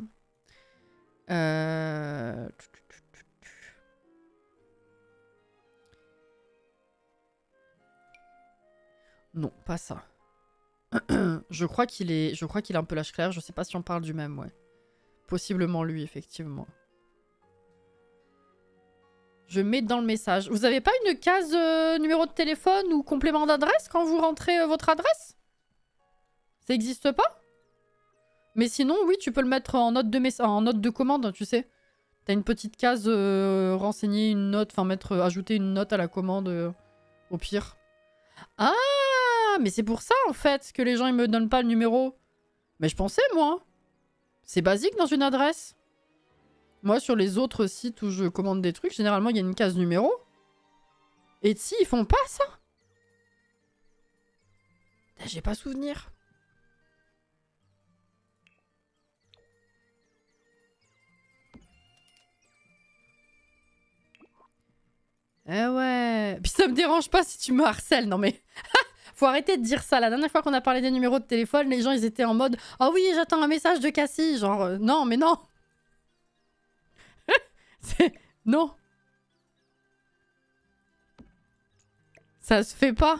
Speaker 1: Non, pas ça. Je crois qu'il est un peu lâche clair. Je sais pas si on parle du même, ouais. Possiblement lui, effectivement. Je mets dans le message. Vous avez pas une case numéro de téléphone ou complément d'adresse quand vous rentrez votre adresse? Ça existe pas? Mais sinon, oui, tu peux le mettre en note de commande, tu sais. T'as une petite case renseigner une note, enfin ajouter une note à la commande au pire. Ah, mais c'est pour ça en fait que les gens ils me donnent pas le numéro. Mais je pensais moi. C'est basique dans une adresse. Moi sur les autres sites où je commande des trucs, généralement il y a une case numéro. Et si ils font pas ça? J'ai pas souvenir. Eh ouais. Puis ça me dérange pas si tu me harcèles, non mais... Faut arrêter de dire ça. La dernière fois qu'on a parlé des numéros de téléphone, les gens ils étaient en mode « Ah oui, j'attends un message de Cassie !» Genre, non, mais non. Non. Ça se fait pas.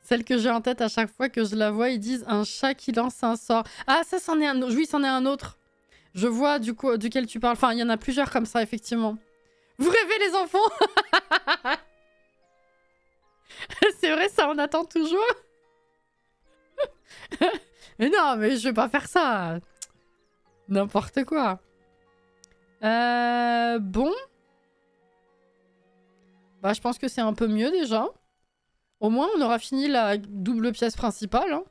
Speaker 1: Celle que j'ai en tête à chaque fois que je la vois, ils disent un chat qui lance un sort. Ah, ça, c'en est un autre. Oui, c'en est un autre. Je vois du coup duquel tu parles. Enfin, il y en a plusieurs comme ça, effectivement. Vous rêvez, les enfants? C'est vrai, ça, on attend toujours. Mais non, mais je vais pas faire ça. N'importe quoi. Bon. Bah, je pense que c'est un peu mieux déjà. Au moins, on aura fini la double pièce principale. Hein.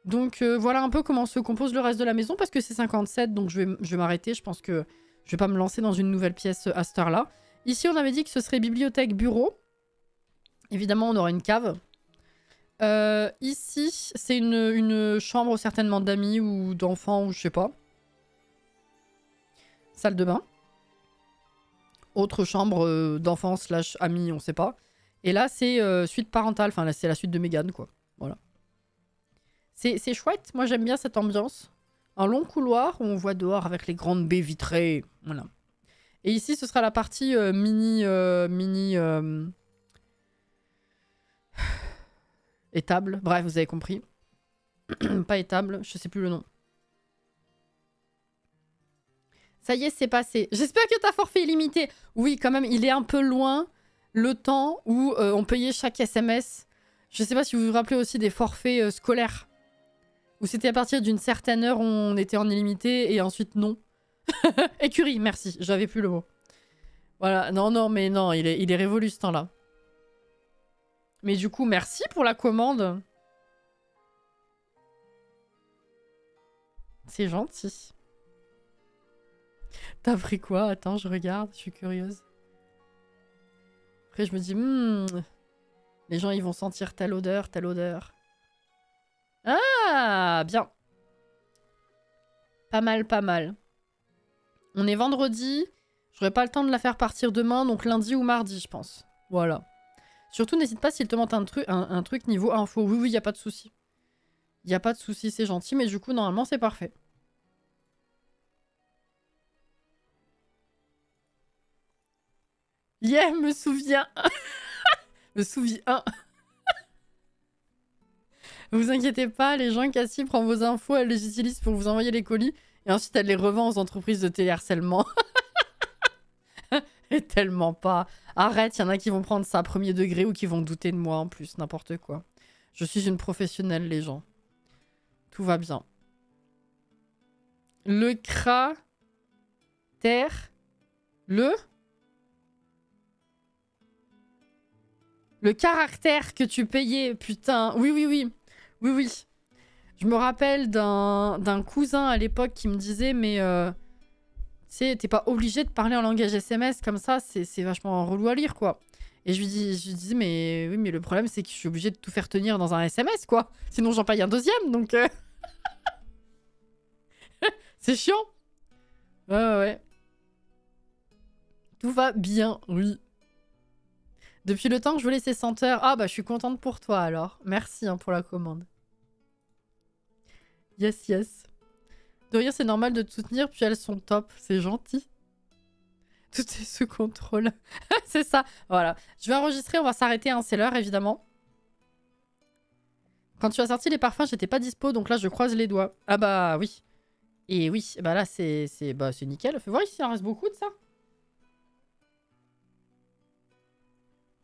Speaker 1: Donc, voilà un peu comment se compose le reste de la maison, parce que c'est 57, donc je vais m'arrêter. Je pense que je vais pas me lancer dans une nouvelle pièce à cette heure-là. Ici, on avait dit que ce serait bibliothèque, bureau. Évidemment, on aura une cave. Ici, c'est une chambre certainement d'amis ou d'enfants, ou je sais pas. Salle de bain. Autre chambre d'enfants / amis, on sait pas. Et là, c'est suite parentale. Enfin, là, c'est la suite de Mégane, quoi. Voilà. C'est chouette. Moi, j'aime bien cette ambiance. Un long couloir où on voit dehors avec les grandes baies vitrées. Voilà. Et ici, ce sera la partie étable. Bref, vous avez compris. Pas étable, je sais plus le nom. Ça y est, c'est passé. J'espère que t'as forfait illimité. Oui, quand même, il est un peu loin le temps où on payait chaque SMS. Je sais pas si vous vous rappelez aussi des forfaits scolaires. Où c'était à partir d'une certaine heure, on était en illimité et ensuite non. Écurie, merci. J'avais plus le mot. Voilà, non, mais non, il est révolu ce temps-là. Mais du coup, merci pour la commande. C'est gentil. T'as pris quoi? Attends, je regarde, je suis curieuse. Après, je me dis, les gens, ils vont sentir telle odeur, telle odeur. Ah, bien. Pas mal, pas mal. On est vendredi. J'aurai pas le temps de la faire partir demain, donc lundi ou mardi, je pense. Voilà. Surtout, n'hésite pas s'il te manque un truc niveau info. Oui, y a pas de souci. Y a pas de souci, c'est gentil, mais du coup, normalement, c'est parfait. Yeah, me souviens. Me souviens. Vous inquiétez pas, les gens, Cassie prend vos infos, elle les utilise pour vous envoyer les colis et ensuite elle les revend aux entreprises de téléharcèlement. Et tellement pas. Arrête, il y en a qui vont prendre ça premier degré ou qui vont douter de moi en plus, n'importe quoi. Je suis une professionnelle, les gens. Tout va bien. Le cratère. Le caractère que tu payais, putain. Oui, oui, oui. Oui, oui. Je me rappelle d'un cousin à l'époque qui me disait, mais tu sais, t'es pas obligé de parler en langage SMS comme ça, c'est vachement relou à lire, quoi. Et je lui disais, mais oui, mais le problème, c'est que je suis obligée de tout faire tenir dans un SMS, quoi. Sinon, j'en paye un deuxième, donc... c'est chiant. Ouais, ouais, ouais. Tout va bien, oui. Depuis le temps que je voulais ces senteurs... Ah, bah, je suis contente pour toi, alors. Merci hein, pour la commande. Yes, yes. De rien, c'est normal de te soutenir, puis elles sont top. C'est gentil. Tout est sous contrôle. C'est ça. Voilà. Je vais enregistrer, on va s'arrêter, hein, c'est l'heure, évidemment. Quand tu as sorti les parfums, j'étais pas dispo, donc là, je croise les doigts. Ah bah, oui. Et oui, bah là, c'est nickel. Fais voir ici, il en reste beaucoup de ça.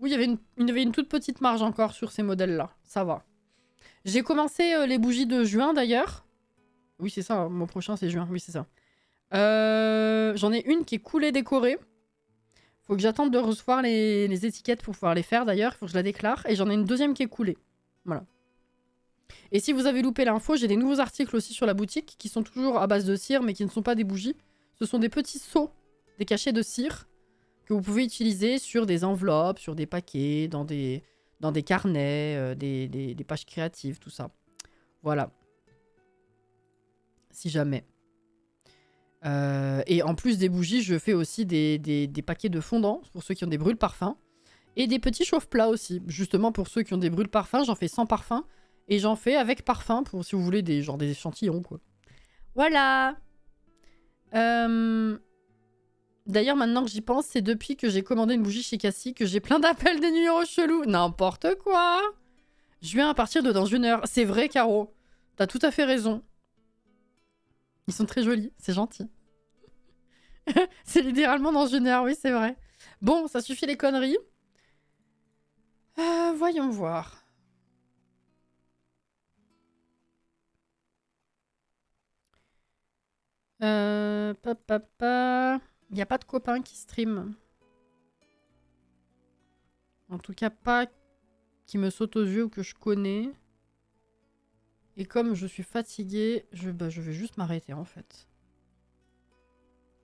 Speaker 1: Oui, il y avait une toute petite marge encore sur ces modèles-là. Ça va. J'ai commencé les bougies de juin, d'ailleurs. Oui, c'est ça. Mon prochain, c'est juin. Oui, c'est ça. J'en ai une qui est coulée décorée. Faut que j'attende de recevoir les étiquettes pour pouvoir les faire, d'ailleurs. Il faut que je la déclare. Et j'en ai une deuxième qui est coulée. Voilà. Et si vous avez loupé l'info, j'ai des nouveaux articles aussi sur la boutique qui sont toujours à base de cire, mais qui ne sont pas des bougies. Ce sont des petits seaux, des cachets de cire que vous pouvez utiliser sur des enveloppes, sur des paquets, dans des carnets, des pages créatives, tout ça. Voilà. Si jamais. Et en plus des bougies, je fais aussi des paquets de fondants pour ceux qui ont des brûle-parfums. Et des petits chauffe-plats aussi. Justement, pour ceux qui ont des brûle-parfums, j'en fais sans parfum. Et j'en fais avec parfum pour si vous voulez des échantillons, quoi. Voilà. D'ailleurs, maintenant que j'y pense, c'est depuis que j'ai commandé une bougie chez Cassie que j'ai plein d'appels des numéros chelous. N'importe quoi. Je viens à partir de dans 1 heure. C'est vrai, Caro. T'as tout à fait raison. Ils sont très jolis. C'est gentil. C'est littéralement dans 1 heure. Oui, c'est vrai. Bon, ça suffit les conneries. Voyons voir. Papa. Il n'y a pas de copains qui stream. En tout cas, pas qui me saute aux yeux ou que je connais. Et comme je suis fatiguée, je vais juste m'arrêter en fait.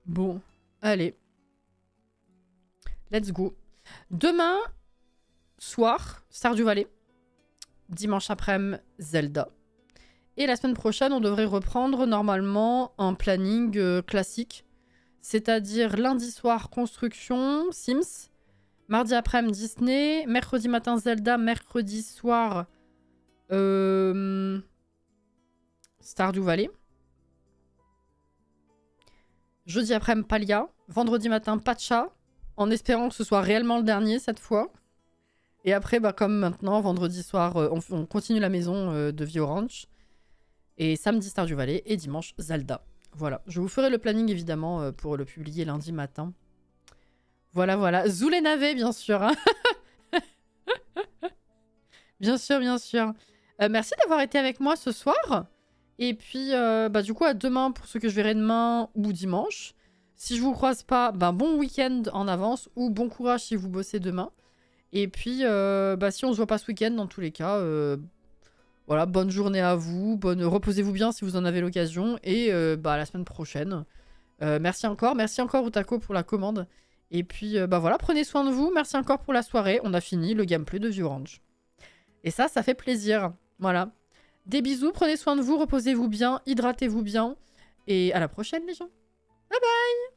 Speaker 1: Bon, allez. Let's go. Demain soir, Stardew Valley. Dimanche après-midi, Zelda. Et la semaine prochaine, on devrait reprendre normalement un planning classique. C'est-à-dire lundi soir, construction, Sims. Mardi après-midi, Disney. Mercredi matin, Zelda. Mercredi soir, Stardew Valley. Jeudi après-midi, Palia. Vendredi matin, Pacha. En espérant que ce soit réellement le dernier cette fois. Et après, bah, comme maintenant, vendredi soir, on continue la maison de Vio Ranch. Et samedi, Stardew Valley. Et dimanche, Zelda. Voilà. Je vous ferai le planning, évidemment, pour le publier lundi matin. Voilà, voilà. Zou les navets, bien sûr. Hein. Bien sûr, bien sûr. Merci d'avoir été avec moi ce soir. Et puis, bah, du coup, à demain pour ceux que je verrai demain ou dimanche. Si je vous croise pas, bah, bon week-end en avance ou bon courage si vous bossez demain. Et puis, bah, si on se voit pas ce week-end, dans tous les cas, voilà, bonne journée à vous. Reposez-vous bien si vous en avez l'occasion. Et bah, à la semaine prochaine. Merci encore Utako pour la commande. Et puis, bah voilà, prenez soin de vous. Merci encore pour la soirée. On a fini le gameplay de Vio Ranch. Et ça fait plaisir. Voilà. Des bisous, prenez soin de vous, reposez-vous bien, hydratez-vous bien. Et à la prochaine, les gens. Bye bye!